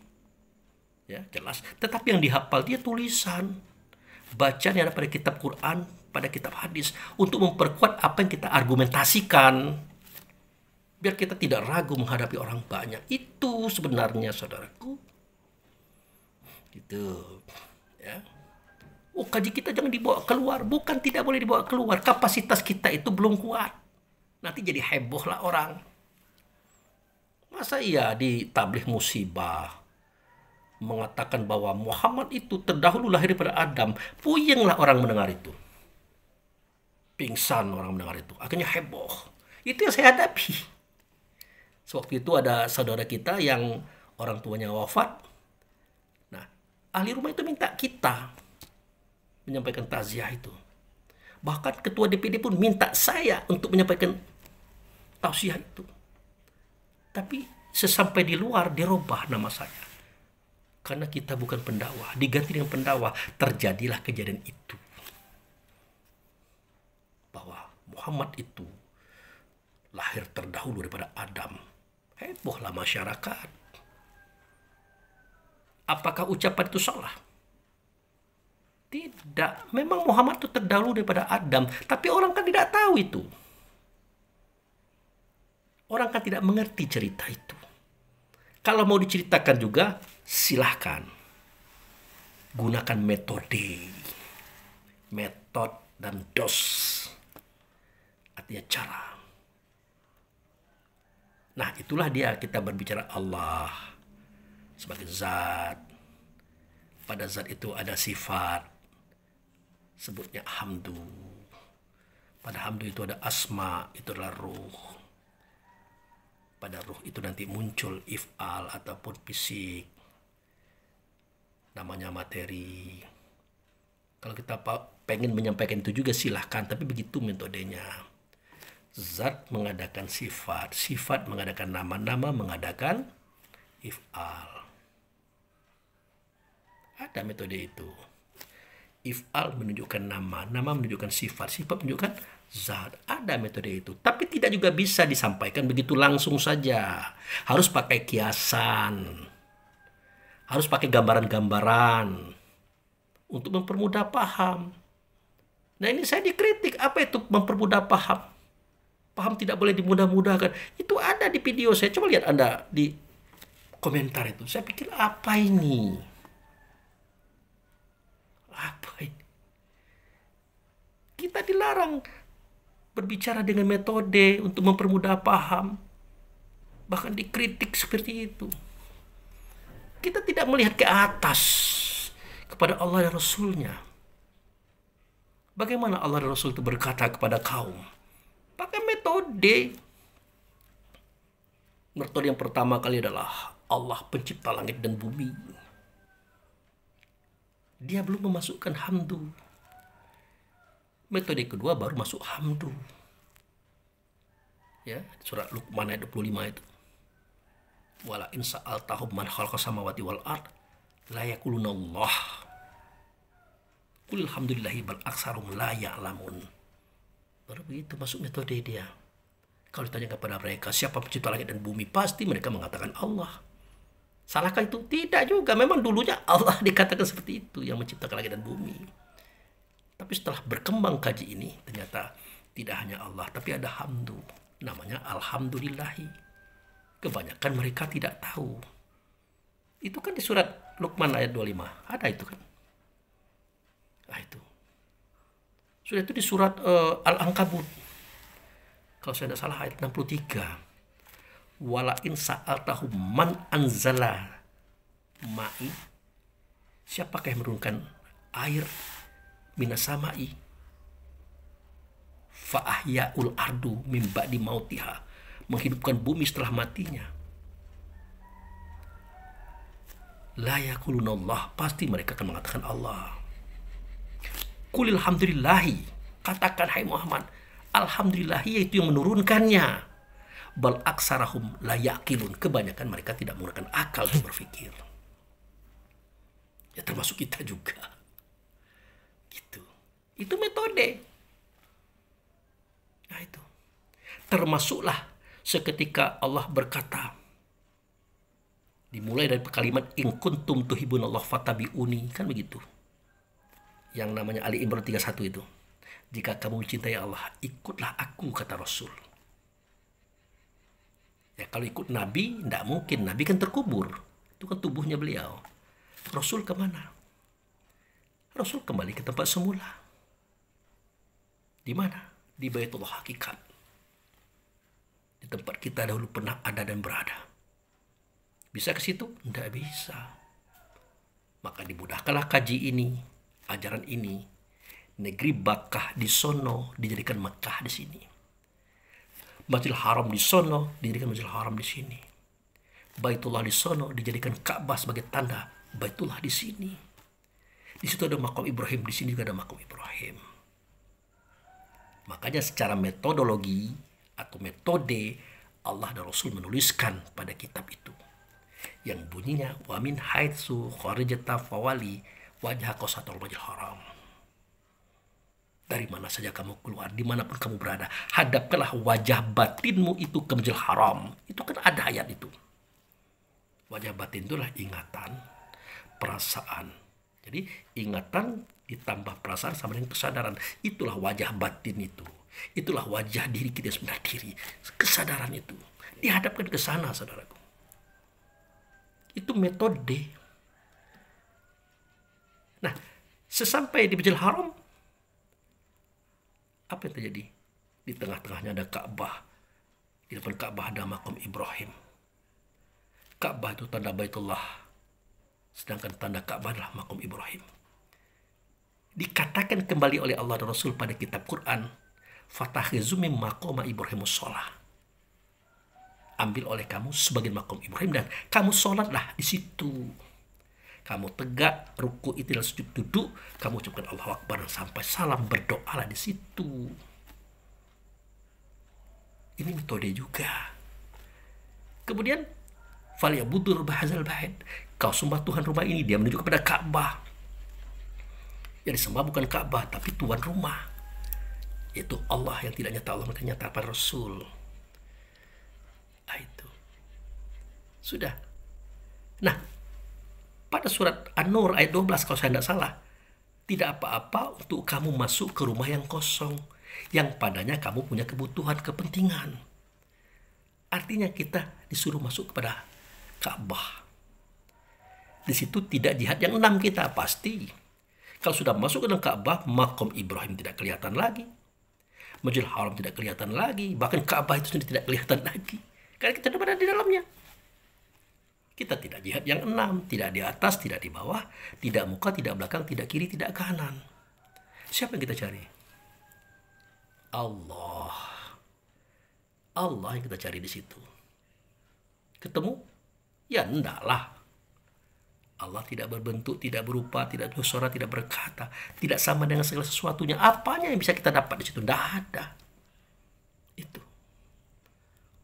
Ya, jelas. Tetapi yang dihafal dia tulisan. Bacaan yang ada pada kitab Quran, pada kitab hadis. Untuk memperkuat apa yang kita argumentasikan. Biar kita tidak ragu menghadapi orang banyak. Itu sebenarnya saudaraku. Gitu. Ya. Oh, kaji kita jangan dibawa keluar. Bukan tidak boleh dibawa keluar. Kapasitas kita itu belum kuat. Nanti jadi heboh lah orang. Masa iya di tabligh musibah mengatakan bahwa Muhammad itu terdahulu lahir daripada Adam. Puyenglah orang mendengar itu. Pingsan orang mendengar itu. Akhirnya heboh. Itu yang saya hadapi. Sewaktu itu ada saudara kita yang orang tuanya wafat. Nah, ahli rumah itu minta kita menyampaikan takziah itu. Bahkan ketua DPD pun minta saya untuk menyampaikan tausiah itu. Tapi sesampai di luar dirubah nama saya. Karena kita bukan pendakwah, diganti dengan pendakwah, terjadilah kejadian itu. Bahwa Muhammad itu lahir terdahulu daripada Adam. Hebohlah masyarakat. Apakah ucapan itu salah? Tidak. Memang Muhammad itu terdahulu daripada Adam. Tapi orang kan tidak tahu itu. Orang kan tidak mengerti cerita itu. Kalau mau diceritakan juga, silahkan gunakan metode, dan dos, artinya cara. Nah, itulah dia kita berbicara Allah sebagai zat. Pada zat itu ada sifat, sebutnya hamdu. Pada hamdu itu ada asma, itu adalah ruh. Pada ruh itu nanti muncul if'al ataupun fisik, namanya materi. Kalau kita pengen menyampaikan itu juga silahkan, tapi begitu metodenya. Zat mengadakan sifat, sifat mengadakan nama, nama mengadakan if'al. Ada metode itu. If'al menunjukkan nama, nama menunjukkan sifat, sifat menunjukkan zat. Ada metode itu. Tapi tidak juga bisa disampaikan begitu langsung saja. Harus pakai kiasan. Harus pakai gambaran-gambaran untuk mempermudah paham. Nah, ini saya dikritik. Apa itu mempermudah paham? Paham tidak boleh dimudah-mudahkan. Itu ada di video saya. Coba lihat Anda di komentar itu. Saya pikir apa ini? Apa ini? Kita dilarang berbicara dengan metode untuk mempermudah paham. Bahkan dikritik seperti itu. Kita tidak melihat ke atas kepada Allah dan Rasul-Nya. Bagaimana Allah dan Rasul itu berkata kepada kaum? Pakai metode. Metode yang pertama kali adalah Allah pencipta langit dan bumi. Dia belum memasukkan hamdu. Metode kedua baru masuk hamdu. Ya, surat Luqman ayat 25 itu. Wala in sa'altahum man khalaqas samawati wal ard la yaquluna Allah. Qul alhamdulillahi bal aksarum la ya'lamun. Baru begitu masuk metode dia. Kalau ditanya kepada mereka siapa pencipta langit dan bumi, pasti mereka mengatakan Allah. Salahkah itu? Tidak juga. Memang dulunya Allah dikatakan seperti itu yang menciptakan langit dan bumi. Tapi setelah berkembang kaji ini, ternyata tidak hanya Allah, tapi ada hamdu. Namanya alhamdulillahi. Kebanyakan mereka tidak tahu. Itu kan di surat Luqman ayat 25. Ada itu kan. Nah itu. Sudah itu di surat Al-Ankabut. Kalau saya tidak salah ayat 63. Wala in sa'altahum man anzala ma'i. Siapakah yang menurunkan air minas sama'i? Fa ahya'ul ardu min ba'di mautiha. Menghidupkan bumi setelah matinya. La yaquluna Allah. Pasti mereka akan mengatakan Allah. Qul alhamdulillahi. Katakan hai Muhammad, alhamdulillahi yaitu yang menurunkannya. Bal aksarahum la yaqilun. Kebanyakan mereka tidak menggunakan akal untuk berpikir. Ya termasuk kita juga. Gitu. Itu metode. Nah itu. Termasuklah seketika Allah berkata. Dimulai dari kalimat in kuntum tuhibunallah fattabi'uni. Kan begitu. Yang namanya Ali Imran 31 itu. Jika kamu mencintai Allah, ikutlah aku, kata Rasul. Ya kalau ikut Nabi, tidak mungkin. Nabi kan terkubur. Itu kan tubuhnya beliau. Rasul kemana? Rasul kembali ke tempat semula. Di mana? Di Baitullah Hakikat. Di tempat kita dahulu pernah ada dan berada. Bisa ke situ? Tidak bisa. Maka dimudahkanlah kaji ini, ajaran ini. Negeri Bakkah di sono dijadikan Mekah di sini. Masjidil Haram di sono dijadikan Masjidil Haram di sini. Baitullah di sono dijadikan Ka'bah sebagai tanda Baitullah di sini. Di situ ada makam Ibrahim, di sini juga ada makam Ibrahim. Makanya secara metodologi atau metode Allah dan Rasul menuliskan pada kitab itu yang bunyinya wa min haitsu kharajta fawali wajhaka satral Masjidil Haram. Dari mana saja kamu keluar, dimanapun kamu berada, hadapkanlah wajah batinmu itu ke Masjidil Haram. Itu kan ada ayat itu. Wajah batin itulah ingatan, perasaan. Jadi ingatan ditambah perasaan sama dengan kesadaran. Itulah wajah batin itu. Itulah wajah diri kita sebenarnya diri. Kesadaran itu. Dihadapkan ke sana, saudaraku. Itu metode. Nah, sesampai di Masjidil Haram, apa yang terjadi? Di tengah-tengahnya ada Ka'bah. Di depan Ka'bah ada makam Ibrahim. Ka'bah itu tanda Baitullah, sedangkan tanda Ka'bah adalah makam Ibrahim. Dikatakan kembali oleh Allah dan Rasul pada kitab Quran, "Fatakhizu min maqama Ibrahimus shalah." Ambil oleh kamu sebagai makam Ibrahim dan kamu sholatlah di situ. Kamu tegak, ruku itu dan sujud duduk, kamu ucapkan Allahu Akbar dan sampai salam, berdoalah di situ. Ini metode juga. Kemudian falyabudur bahazal bait. Kau sembah Tuhan rumah ini, dia menunjuk kepada Ka'bah. Yang disembah bukan Ka'bah tapi tuan rumah, yaitu Allah yang tidak nyata Allah, maka nyata para Rasul. Itu sudah. Nah, pada surat An-Nur ayat 12 kalau saya tidak salah, tidak apa-apa untuk kamu masuk ke rumah yang kosong, yang padanya kamu punya kebutuhan, kepentingan. Artinya kita disuruh masuk kepada Ka'bah. Di situ tidak jihad yang 6 kita, pasti. Kalau sudah masuk ke dalam Ka'bah, makam Ibrahim tidak kelihatan lagi. Masjidil Haram tidak kelihatan lagi. Bahkan Ka'bah itu sendiri tidak kelihatan lagi. Karena kita berada di dalamnya. Kita tidak jihad yang 6. Tidak di atas, tidak di bawah. Tidak muka, tidak belakang, tidak kiri, tidak kanan. Siapa yang kita cari? Allah. Allah yang kita cari di situ. Ketemu? Ya enggaklah. Allah tidak berbentuk, tidak berupa, tidak bersuara, tidak berkata, tidak sama dengan segala sesuatunya. Apanya yang bisa kita dapat di situ? Tidak ada. Itu.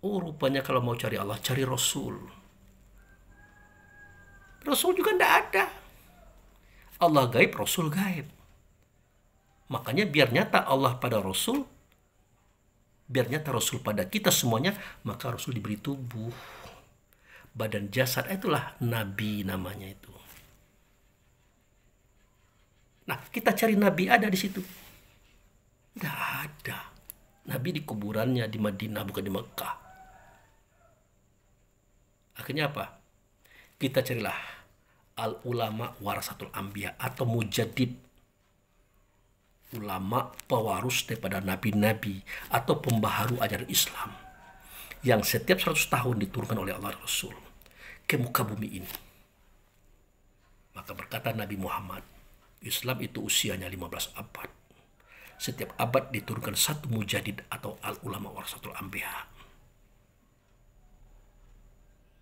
Oh, rupanya kalau mau cari Allah, cari Rasul. Rasul juga tidak ada. Allah gaib, Rasul gaib. Makanya biar nyata Allah pada Rasul, biar nyata Rasul pada kita semuanya, maka Rasul diberi tubuh, badan, jasad. Itulah Nabi namanya itu. Nah, kita cari Nabi ada di situ. Tidak ada. Nabi di kuburannya di Madinah, bukan di Mekah. Akhirnya apa? Kita carilah al-ulama warasatul anbiya atau mujaddid. Ulama pewaris daripada nabi-nabi atau pembaharu ajaran Islam yang setiap 100 tahun diturunkan oleh Allah Rasul ke muka bumi ini. Maka berkata Nabi Muhammad, Islam itu usianya 15 abad. Setiap abad diturunkan satu mujaddid atau al-ulama warasatul anbiya.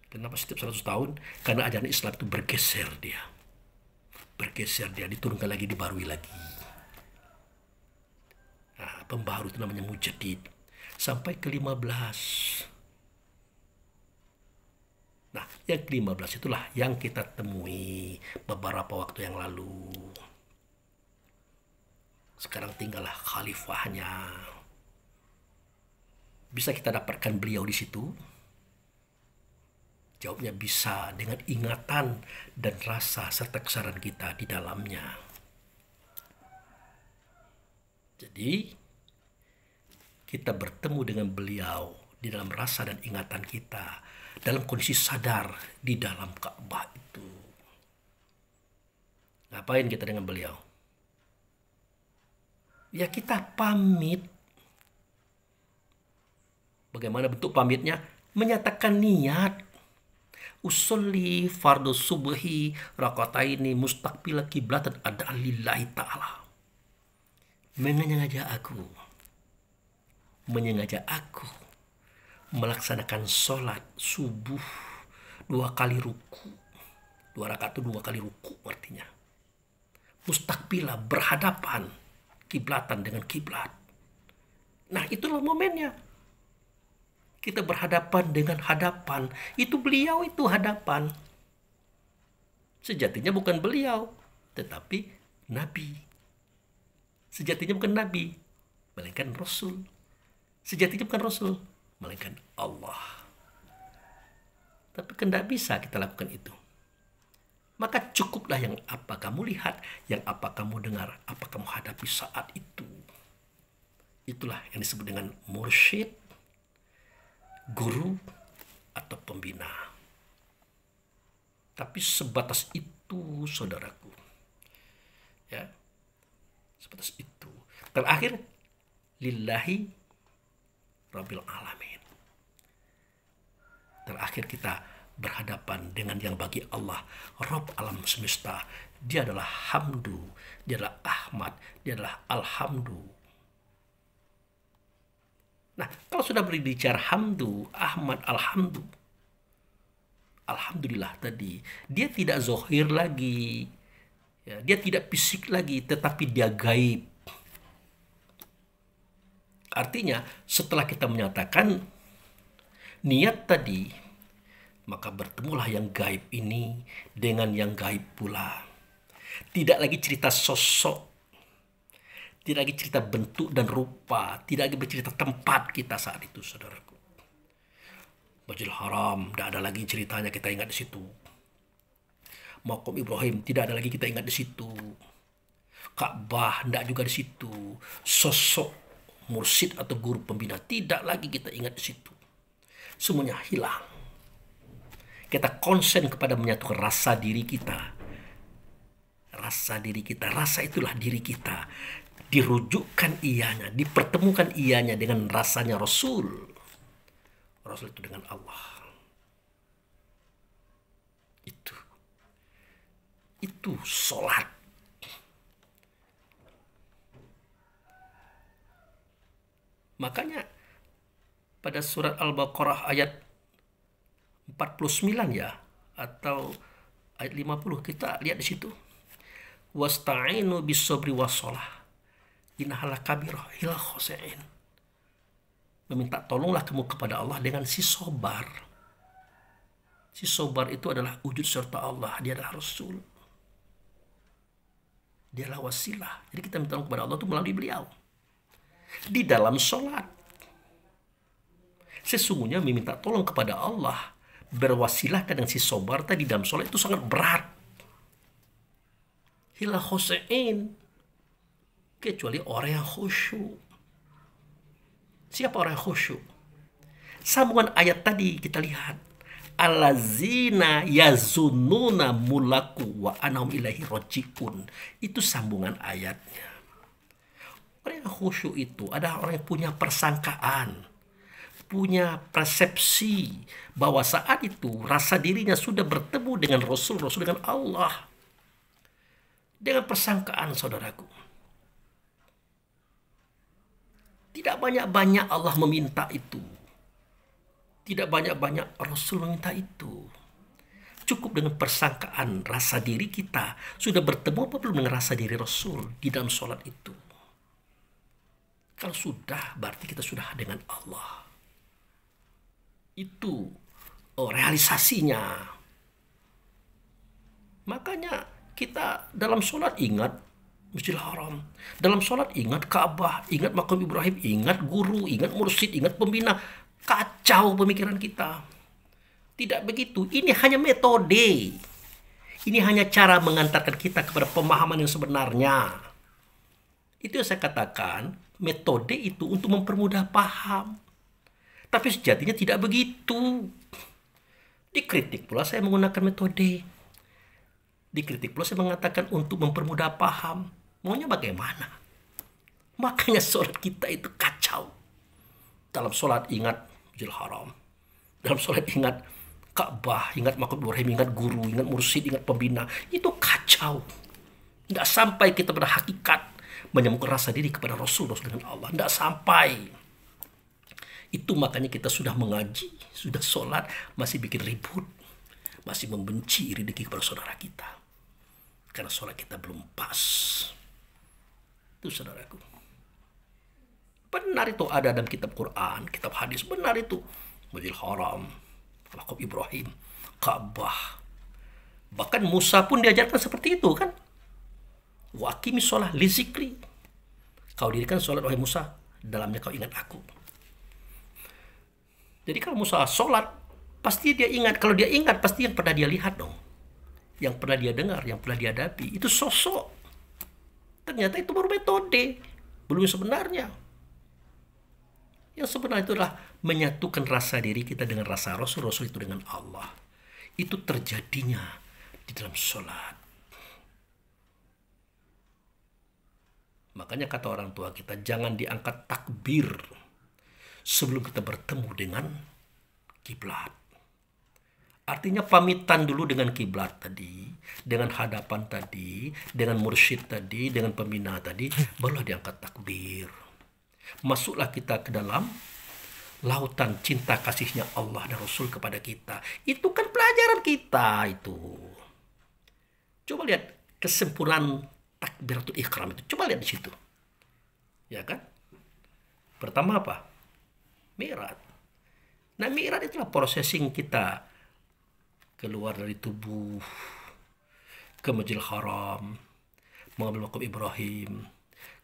Kenapa setiap 100 tahun? Karena ajaran Islam itu bergeser dia. Bergeser dia, diturunkan lagi, dibarui lagi. Nah, pembaharu itu namanya mujaddid. Sampai ke-15. Nah, yang ke-15 itulah yang kita temui beberapa waktu yang lalu. Sekarang tinggallah khalifahnya. Bisa kita dapatkan beliau di situ? Jawabnya bisa, dengan ingatan dan rasa serta kesabaran kita di dalamnya. Jadi, kita bertemu dengan beliau di dalam rasa dan ingatan kita, dalam kondisi sadar di dalam Ka'bah itu. Ngapain kita dengan beliau? Ya kita pamit. Bagaimana bentuk pamitnya? Menyatakan niat. Usolli fardu subhi rakataini mustaqbil kiblatan ad'an lillahi ta'ala. Menyengaja aku melaksanakan sholat subuh 2 kali ruku. 2 rakaat itu 2 kali ruku artinya. Mustaqbilah, berhadapan kiblatan dengan kiblat. Nah, itulah momennya. Kita berhadapan dengan hadapan. Itu beliau, itu hadapan. Sejatinya bukan beliau, tetapi Nabi. Sejatinya bukan Nabi, melainkan Rasul. Sejatinya bukan Rasul, melainkan Allah. Tapi kan tidak bisa kita lakukan itu. Maka cukuplah yang apa kamu lihat, yang apa kamu dengar, apa kamu hadapi saat itu. Itulah yang disebut dengan mursyid, guru, atau pembina. Tapi sebatas itu, saudaraku. Ya, sebatas itu. Terakhir, lillahi rabbil alamin. Terakhir kita berhadapan dengan yang bagi Allah, Rabb alam semesta. Dia adalah Hamdu, dia adalah Ahmad, dia adalah Alhamdu. Nah, kalau sudah berbicara Hamdu, Ahmad, Alhamdu, Alhamdulillah tadi, dia tidak zohir lagi, ya, dia tidak fisik lagi, tetapi dia gaib. Artinya, setelah kita menyatakan niat tadi, maka bertemulah yang gaib ini dengan yang gaib pula. Tidak lagi cerita sosok, tidak lagi cerita bentuk dan rupa, tidak lagi bercerita tempat kita saat itu, saudaraku. Masjidil Haram, tidak ada lagi ceritanya kita ingat di situ. Maqam Ibrahim, tidak ada lagi kita ingat di situ. Ka'bah, tidak juga di situ. Sosok mursyid atau guru pembina, tidak lagi kita ingat di situ. Semuanya hilang. Kita konsen kepada menyatukan rasa diri kita. Rasa diri kita, rasa itulah diri kita. Dirujukkan ianya, dipertemukan ianya dengan rasanya Rasul. Rasul itu dengan Allah. Itu sholat. Makanya pada surat Al-Baqarah ayat 49 ya, atau ayat 50 kita lihat di situ. Wasta'inu bis-sabri was-shalah. Innaha lakabirah illa khosa'in. Meminta tolonglah kamu kepada Allah dengan si sobar. Si sobar itu adalah wujud serta Allah. Dia adalah Rasul. Dia adalah wasilah. Jadi kita minta tolong kepada Allah itu melalui beliau. Di dalam sholat. Sesungguhnya meminta tolong kepada Allah, berwasilahkan dengan si sobar tadi dalam sholat itu sangat berat. Hila khosein. Kecuali orang yang khusyuk. Siapa orang yang khusyuk? Sambungan ayat tadi kita lihat. Allazina yazununa mulaku wa anahum ilahi roji'un. Itu sambungan ayatnya. Orang yang khusyuk itu adalah orang yang punya persangkaan, punya persepsi bahwa saat itu rasa dirinya sudah bertemu dengan Rasul dengan Allah. Dengan persangkaan, saudaraku. Tidak banyak-banyak Allah meminta itu. Tidak banyak-banyak Rasul meminta itu. Cukup dengan persangkaan rasa diri kita sudah bertemu apa belum dengan rasa diri Rasul di dalam sholat itu. Kalau sudah, berarti kita sudah dengan Allah. Itu realisasinya. Makanya kita dalam sholat ingat Masjidil Haram. Dalam sholat ingat Ka'bah, ingat Maqam Ibrahim, ingat guru, ingat mursyid, ingat pembina. Kacau pemikiran kita. Tidak begitu. Ini hanya metode. Ini hanya cara mengantarkan kita kepada pemahaman yang sebenarnya. Itu yang saya katakan, metode itu untuk mempermudah paham. Tapi sejatinya tidak begitu. Dikritik pula saya menggunakan metode. Dikritik pula saya mengatakan untuk mempermudah paham. Maunya bagaimana? Makanya sholat kita itu kacau. Dalam sholat ingat Masjidil Haram. Dalam sholat ingat Ka'bah, ingat Maqam Ibrahim, ingat guru, ingat mursyid, ingat pembina. Itu kacau. Tidak sampai kita pada hakikat menyambungkan rasa diri kepada Rasul dengan Allah. Tidak sampai. Itu makanya kita sudah mengaji, sudah sholat, masih bikin ribut. Masih membenci iri dengki kepada saudara kita. Karena sholat kita belum pas. Itu saudaraku. Benar itu ada dalam kitab Quran, kitab hadis. Benar itu. Masjidil Haram, Maqam Ibrahim, Ka'bah. Bahkan Musa pun diajarkan seperti itu kan. Wa aqimis sholah li zikri. Kau dirikan sholat wahai Musa, dalamnya kau ingat aku. Jadi kalau Musa sholat, pasti dia ingat. Kalau dia ingat, pasti yang pernah dia lihat dong. Yang pernah dia dengar, yang pernah dia hadapi. Itu sosok. Ternyata itu baru metode. Belum sebenarnya. Yang sebenarnya itu adalah menyatukan rasa diri kita dengan rasa Rasul itu dengan Allah. Itu terjadinya di dalam sholat. Makanya kata orang tua kita, jangan diangkat takbir sebelum kita bertemu dengan kiblat. Artinya pamitan dulu dengan kiblat tadi, dengan hadapan tadi, dengan mursyid tadi, dengan pembina tadi, barulah diangkat takbir. Masuklah kita ke dalam lautan cinta kasihnya Allah dan Rasul kepada kita. Itu kan pelajaran kita itu. Coba lihat kesempurnaan takbiratul ihram itu. Coba lihat di situ. Ya kan? Pertama apa? Mi'raj. Nah, mi'raj itulah processing kita keluar dari tubuh ke Masjidil Haram, mengambil makam Ibrahim,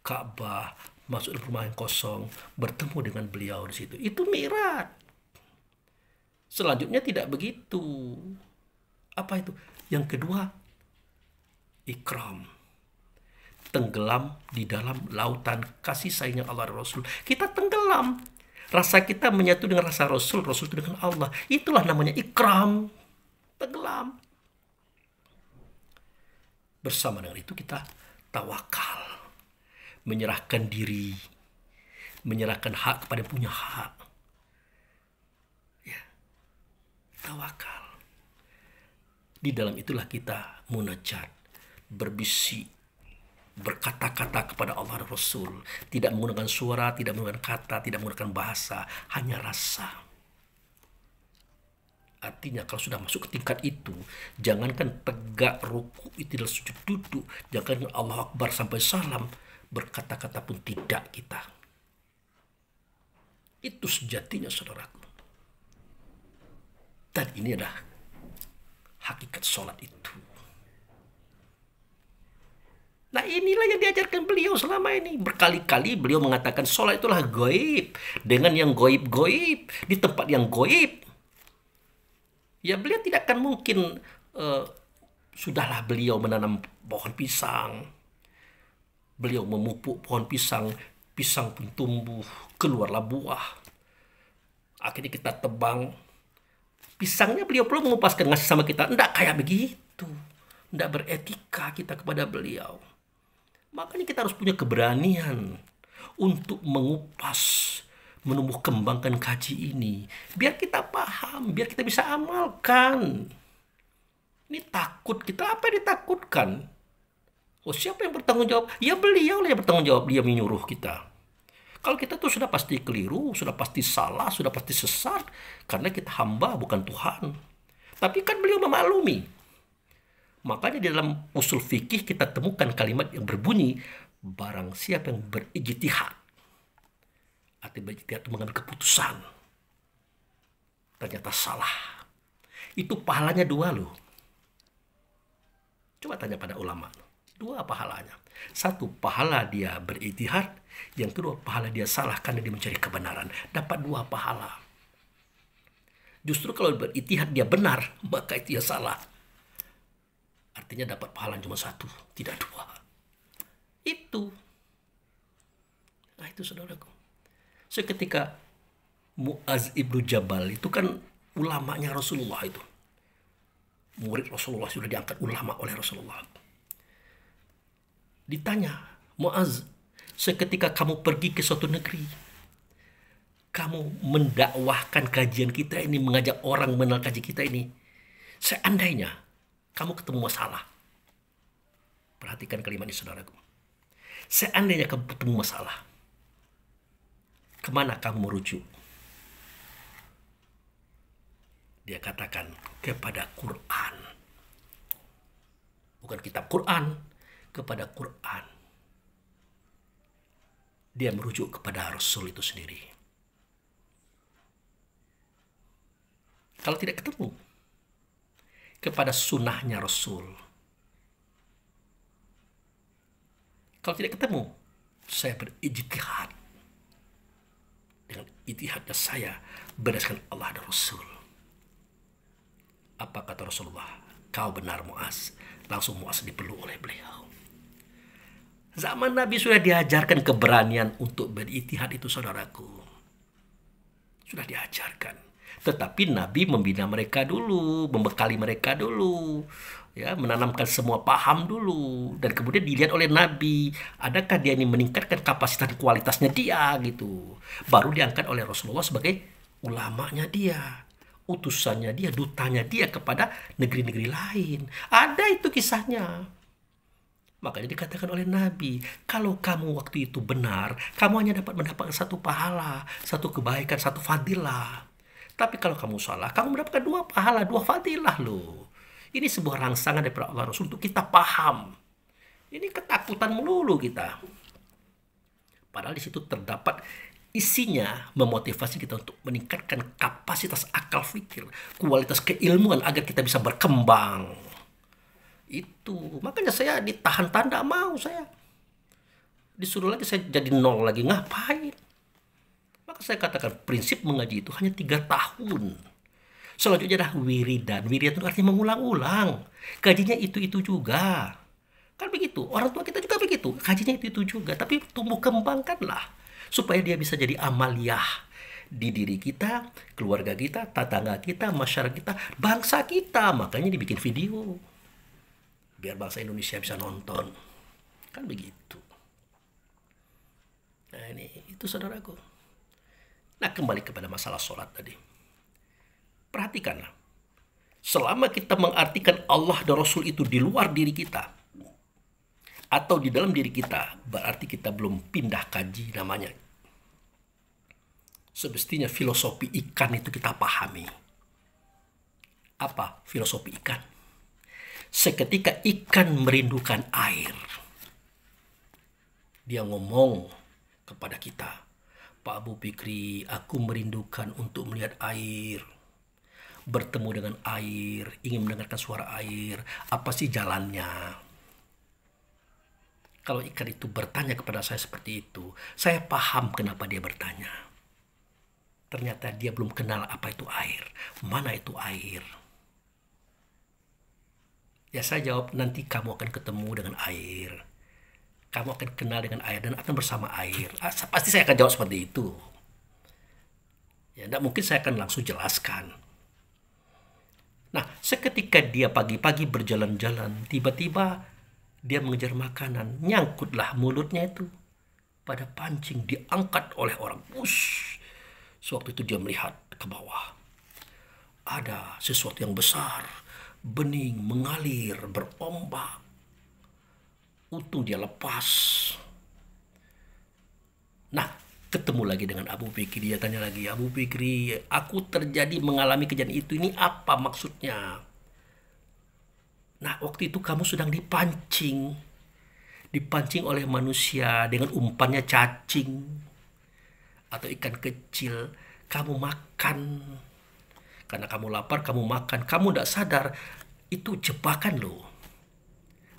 Ka'bah, masuk ke rumah yang kosong, bertemu dengan beliau di situ. Itu mi'raj. Selanjutnya tidak begitu. Apa itu? Yang kedua, ikram. Tenggelam di dalam lautan kasih sayangnya Allah dan Rasul. Kita tenggelam. Rasa kita menyatu dengan rasa Rasul, Rasul itu dengan Allah. Itulah namanya ikram. Tenggelam. Bersama dengan itu kita tawakal. Menyerahkan diri. Menyerahkan hak kepada yang punya hak. Ya. Tawakal. Di dalam itulah kita munajat. Berbisik. Berkata-kata kepada Allah dan Rasul. Tidak menggunakan suara, tidak menggunakan kata, tidak menggunakan bahasa. Hanya rasa. Artinya kalau sudah masuk ke tingkat itu, jangankan tegak ruku, tidak sujud duduk, jangan Allah Akbar sampai salam, berkata-kata pun tidak kita. Itu sejatinya saudaraku. Dan ini adalah hakikat sholat itu. Nah, inilah yang diajarkan beliau selama ini. Berkali-kali beliau mengatakan sholat itulah gaib. Dengan yang gaib-gaib, di tempat yang gaib. Ya, beliau tidak akan mungkin sudahlah beliau menanam pohon pisang. Beliau memupuk pohon pisang, pisang pun tumbuh, keluarlah buah. Akhirnya kita tebang. Pisangnya beliau belum mengupaskan ngasih sama kita. Enggak kayak begitu. Enggak beretika kita kepada beliau. Makanya kita harus punya keberanian untuk mengupas, menumbuh kembangkan kaji ini. Biar kita paham, biar kita bisa amalkan. Ini takut kita, apa yang ditakutkan? Oh, siapa yang bertanggung jawab? Ya beliau lah yang bertanggung jawab, dia menyuruh kita. Kalau kita tuh sudah pasti keliru, sudah pasti salah, sudah pasti sesat. Karena kita hamba, bukan Tuhan. Tapi kan beliau memaklumi. Makanya di dalam usul fikih kita temukan kalimat yang berbunyi, barang siapa yang berijtihad. Artinya berijtihad itu mengambil keputusan. Ternyata salah. Itu pahalanya 2 loh. Coba tanya pada ulama. 2 pahalanya. 1, pahala dia berijtihad. Yang kedua, pahala dia salah karena dia mencari kebenaran. Dapat 2 pahala. Justru kalau berijtihad dia benar, maka itu dia salah. Artinya dapat pahala cuma 1, tidak 2. Itu. Nah, itu saudaraku. Seketika Mu'az ibnu Jabal itu kan ulamanya Rasulullah itu. Murid Rasulullah sudah diangkat ulama oleh Rasulullah. Ditanya, Mu'az, seketika kamu pergi ke suatu negeri, kamu mendakwahkan kajian kita ini, mengajak orang mengenal kaji kita ini, seandainya kamu ketemu masalah. Perhatikan kalimat ini saudaraku. Seandainya kamu ketemu masalah, kemana kamu merujuk? Dia katakan kepada Quran. Bukan kitab Quran, kepada Quran. Dia merujuk kepada Rasul itu sendiri. Kalau tidak ketemu, kepada sunnahnya Rasul. Kalau tidak ketemu, saya berijtihad. Dengan ijtihadnya saya berdasarkan Allah dan Rasul. Apa kata Rasulullah? Kau benar Mu'az. Langsung Mu'az dipeluk oleh beliau. Zaman Nabi sudah diajarkan keberanian untuk berijtihad itu saudaraku. Sudah diajarkan. Tetapi Nabi membina mereka dulu, membekali mereka dulu. ya, menanamkan semua paham dulu, dan kemudian dilihat oleh Nabi, adakah dia ini meningkatkan kapasitas dan kualitasnya dia gitu. Baru diangkat oleh Rasulullah sebagai ulamanya dia, utusannya dia, dutanya dia kepada negeri-negeri lain. Ada itu kisahnya. Makanya dikatakan oleh Nabi, kalau kamu waktu itu benar, kamu hanya dapat mendapatkan satu pahala, satu kebaikan, satu fadilah. Tapi kalau kamu salah, kamu mendapatkan dua pahala, dua fadilah loh. Ini sebuah rangsangan daripada Allah Rasul untuk kita paham. Ini ketakutan melulu kita. Padahal di situ terdapat isinya memotivasi kita untuk meningkatkan kapasitas akal fikir, kualitas keilmuan agar kita bisa berkembang. Itu makanya saya ditahan-tahan, tidak mau saya. Disuruh lagi saya jadi nol lagi, ngapain? Maka saya katakan prinsip mengaji itu hanya 3 tahun. Selanjutnya adalah wiridan. Wiridan itu artinya mengulang-ulang. Kajinya itu-itu juga. Kan begitu. Orang tua kita juga begitu. Kajinya itu-itu juga. Tapi tumbuh kembangkanlah. Supaya dia bisa jadi amaliyah di diri kita, keluarga kita, tetangga kita, masyarakat kita, bangsa kita. Makanya dibikin video. Biar bangsa Indonesia bisa nonton. Kan begitu. Nah ini, itu saudaraku. Nah kembali kepada masalah sholat tadi. Perhatikanlah, selama kita mengartikan Allah dan Rasul itu di luar diri kita, atau di dalam diri kita, berarti kita belum pindah kaji namanya. Semestinya filosofi ikan itu kita pahami. Apa filosofi ikan? Seketika ikan merindukan air, dia ngomong kepada kita, Pak Abu Fikri, aku merindukan untuk melihat air, bertemu dengan air, ingin mendengarkan suara air, apa sih jalannya? Kalau ikan itu bertanya kepada saya seperti itu, saya paham kenapa dia bertanya. Ternyata dia belum kenal apa itu air, mana itu air. Ya saya jawab, nanti kamu akan ketemu dengan air. Kamu akan kenal dengan air dan akan bersama air. Pasti saya akan jawab seperti itu. Ya, tidak mungkin saya akan langsung jelaskan. Nah, seketika dia pagi-pagi berjalan-jalan, tiba-tiba dia mengejar makanan, nyangkutlah mulutnya itu pada pancing, diangkat oleh orang. Wush. Sewaktu itu dia melihat ke bawah. Ada sesuatu yang besar, bening, mengalir, berombak. Untung dia lepas. Nah, ketemu lagi dengan Abu Fikri. Dia tanya lagi, Abu Fikri, aku terjadi mengalami kejadian itu. Ini apa maksudnya? Nah, waktu itu kamu sedang dipancing. Dipancing oleh manusia dengan umpannya cacing. Atau ikan kecil. Kamu makan. Karena kamu lapar, kamu makan. Kamu tidak sadar. Itu jebakan loh.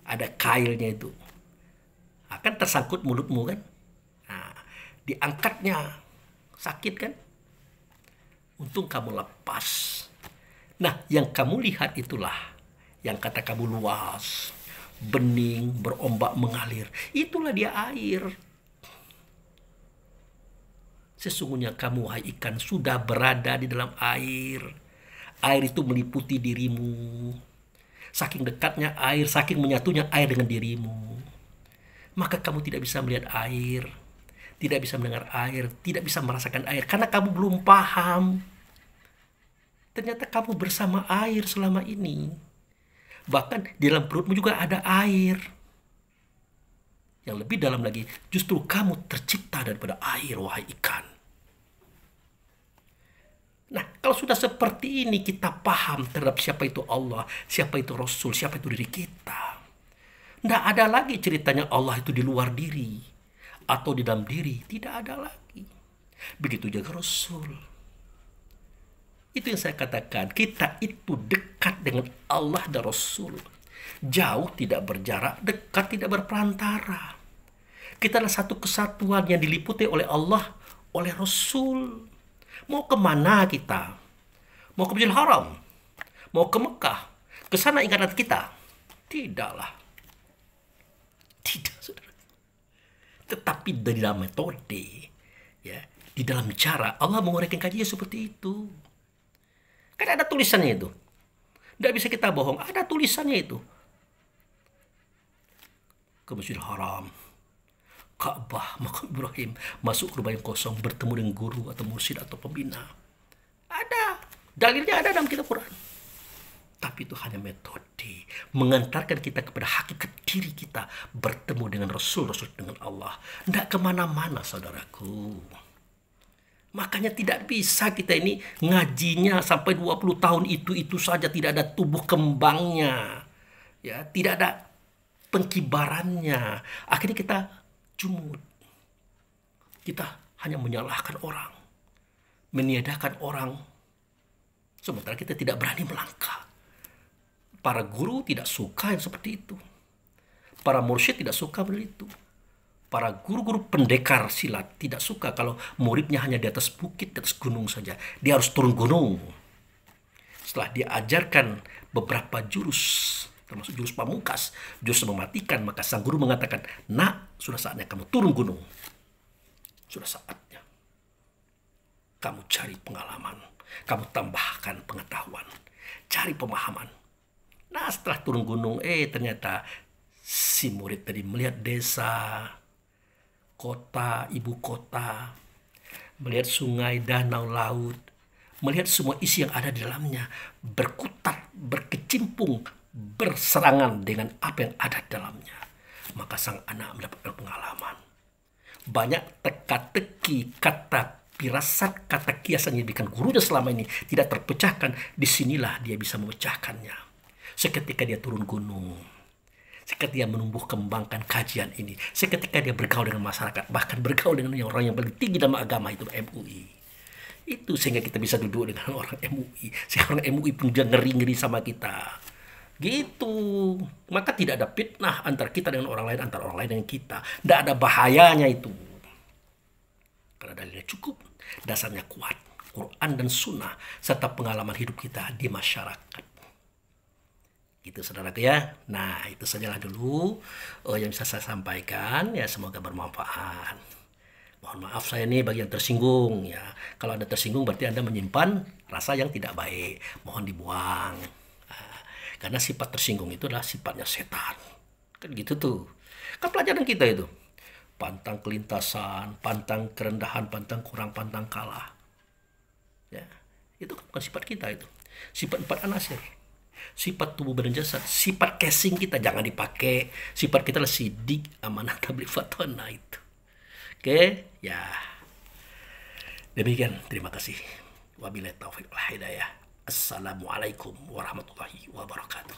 Ada kailnya itu. Akan tersangkut mulutmu kan? Diangkatnya sakit kan? Untung kamu lepas. Nah, yang kamu lihat itulah yang kata kamu luas, bening, berombak, mengalir. Itulah dia air. Sesungguhnya kamu, hai ikan, sudah berada di dalam air. Air itu meliputi dirimu. Saking dekatnya air, saking menyatunya air dengan dirimu. Maka kamu tidak bisa melihat air, tidak bisa mendengar air, tidak bisa merasakan air, karena kamu belum paham. Ternyata kamu bersama air selama ini. Bahkan di dalam perutmu juga ada air. Yang lebih dalam lagi, justru kamu tercipta daripada air, wahai ikan. Nah, kalau sudah seperti ini kita paham terhadap siapa itu Allah, siapa itu Rasul, siapa itu diri kita. Tidak ada lagi ceritanya Allah itu di luar diri atau di dalam diri. Tidak ada lagi. Begitu juga Rasul. Itu yang saya katakan. Kita itu dekat dengan Allah dan Rasul. Jauh tidak berjarak, dekat tidak berperantara. Kita adalah satu kesatuan yang diliputi oleh Allah, oleh Rasul. Mau kemana kita? Mau ke Masjidil Haram? Mau ke Mekah? Ke sana ingatan kita? Tidaklah. Tidak, saudara. Tetapi di dalam metode, ya, di dalam cara Allah menguraikan kajian seperti itu. Kan ada tulisannya itu. Tidak bisa kita bohong. Ada tulisannya itu. Ke Masjidil Haram, Ka'bah, Makam Ibrahim, masuk ke rumah yang kosong, bertemu dengan guru atau mursyid atau pembina. Ada. Dalilnya ada dalam kitab Quran. Tapi itu hanya metode mengantarkan kita kepada hakikat diri kita, bertemu dengan Rasul dengan Allah. Tidak kemana-mana, saudaraku. Makanya tidak bisa kita ini ngajinya sampai 20 tahun itu saja, tidak ada tubuh kembangnya. Ya, tidak ada pengkibarannya. Akhirnya kita jumud. Kita hanya menyalahkan orang, meniadakan orang, sementara kita tidak berani melangkah. Para guru tidak suka yang seperti itu. Para mursyid tidak suka begitu. Para guru-guru pendekar silat tidak suka kalau muridnya hanya di atas bukit, di atas gunung saja. Dia harus turun gunung. Setelah dia ajarkan beberapa jurus, termasuk jurus pamungkas, jurus mematikan, maka sang guru mengatakan, "Nak, sudah saatnya kamu turun gunung. Sudah saatnya kamu cari pengalaman, kamu tambahkan pengetahuan, cari pemahaman." Nah, setelah turun gunung, ternyata si murid tadi melihat desa, kota, ibu kota, melihat sungai, danau, laut, melihat semua isi yang ada di dalamnya, berkutat, berkecimpung, berserangan dengan apa yang ada di dalamnya. Maka sang anak mendapatkan pengalaman. Banyak teka-teki, kata firasat, kata kiasan yang diberikan gurunya selama ini tidak terpecahkan. Disinilah dia bisa memecahkannya. Seketika dia turun gunung, seketika dia menumbuh kembangkan kajian ini, seketika dia bergaul dengan masyarakat, bahkan bergaul dengan orang yang paling tinggi dalam agama, itu MUI. Itu sehingga kita bisa duduk dengan orang MUI, sehingga orang MUI pun dia ngeri-ngeri sama kita. Gitu. Maka tidak ada fitnah antara kita dengan orang lain, antara orang lain dengan kita. Tidak ada bahayanya itu. Karena dalilnya cukup, dasarnya kuat, Quran dan Sunnah, serta pengalaman hidup kita di masyarakat. Gitu, saudaraku ya. Nah, itu sajalah dulu yang bisa saya sampaikan. Ya, semoga bermanfaat. Mohon maaf saya ini bagi yang tersinggung ya. Kalau Anda tersinggung berarti Anda menyimpan rasa yang tidak baik. Mohon dibuang. Nah, karena sifat tersinggung itu adalah sifatnya setan. Kan gitu tuh. Kan pelajaran kita itu. Pantang kelintasan, pantang kerendahan, pantang kurang, pantang kalah. Ya, itu kan bukan sifat kita itu. Sifat 4 anasir. Sifat tubuh badan jasad, sifat casing kita jangan dipakai. Sifat kita adalah sidik, amanah, tabligh, fatwa itu. Oke, ya. Demikian, terima kasih. Wabillahi taufiq wal hidayah. Assalamualaikum warahmatullahi wabarakatuh.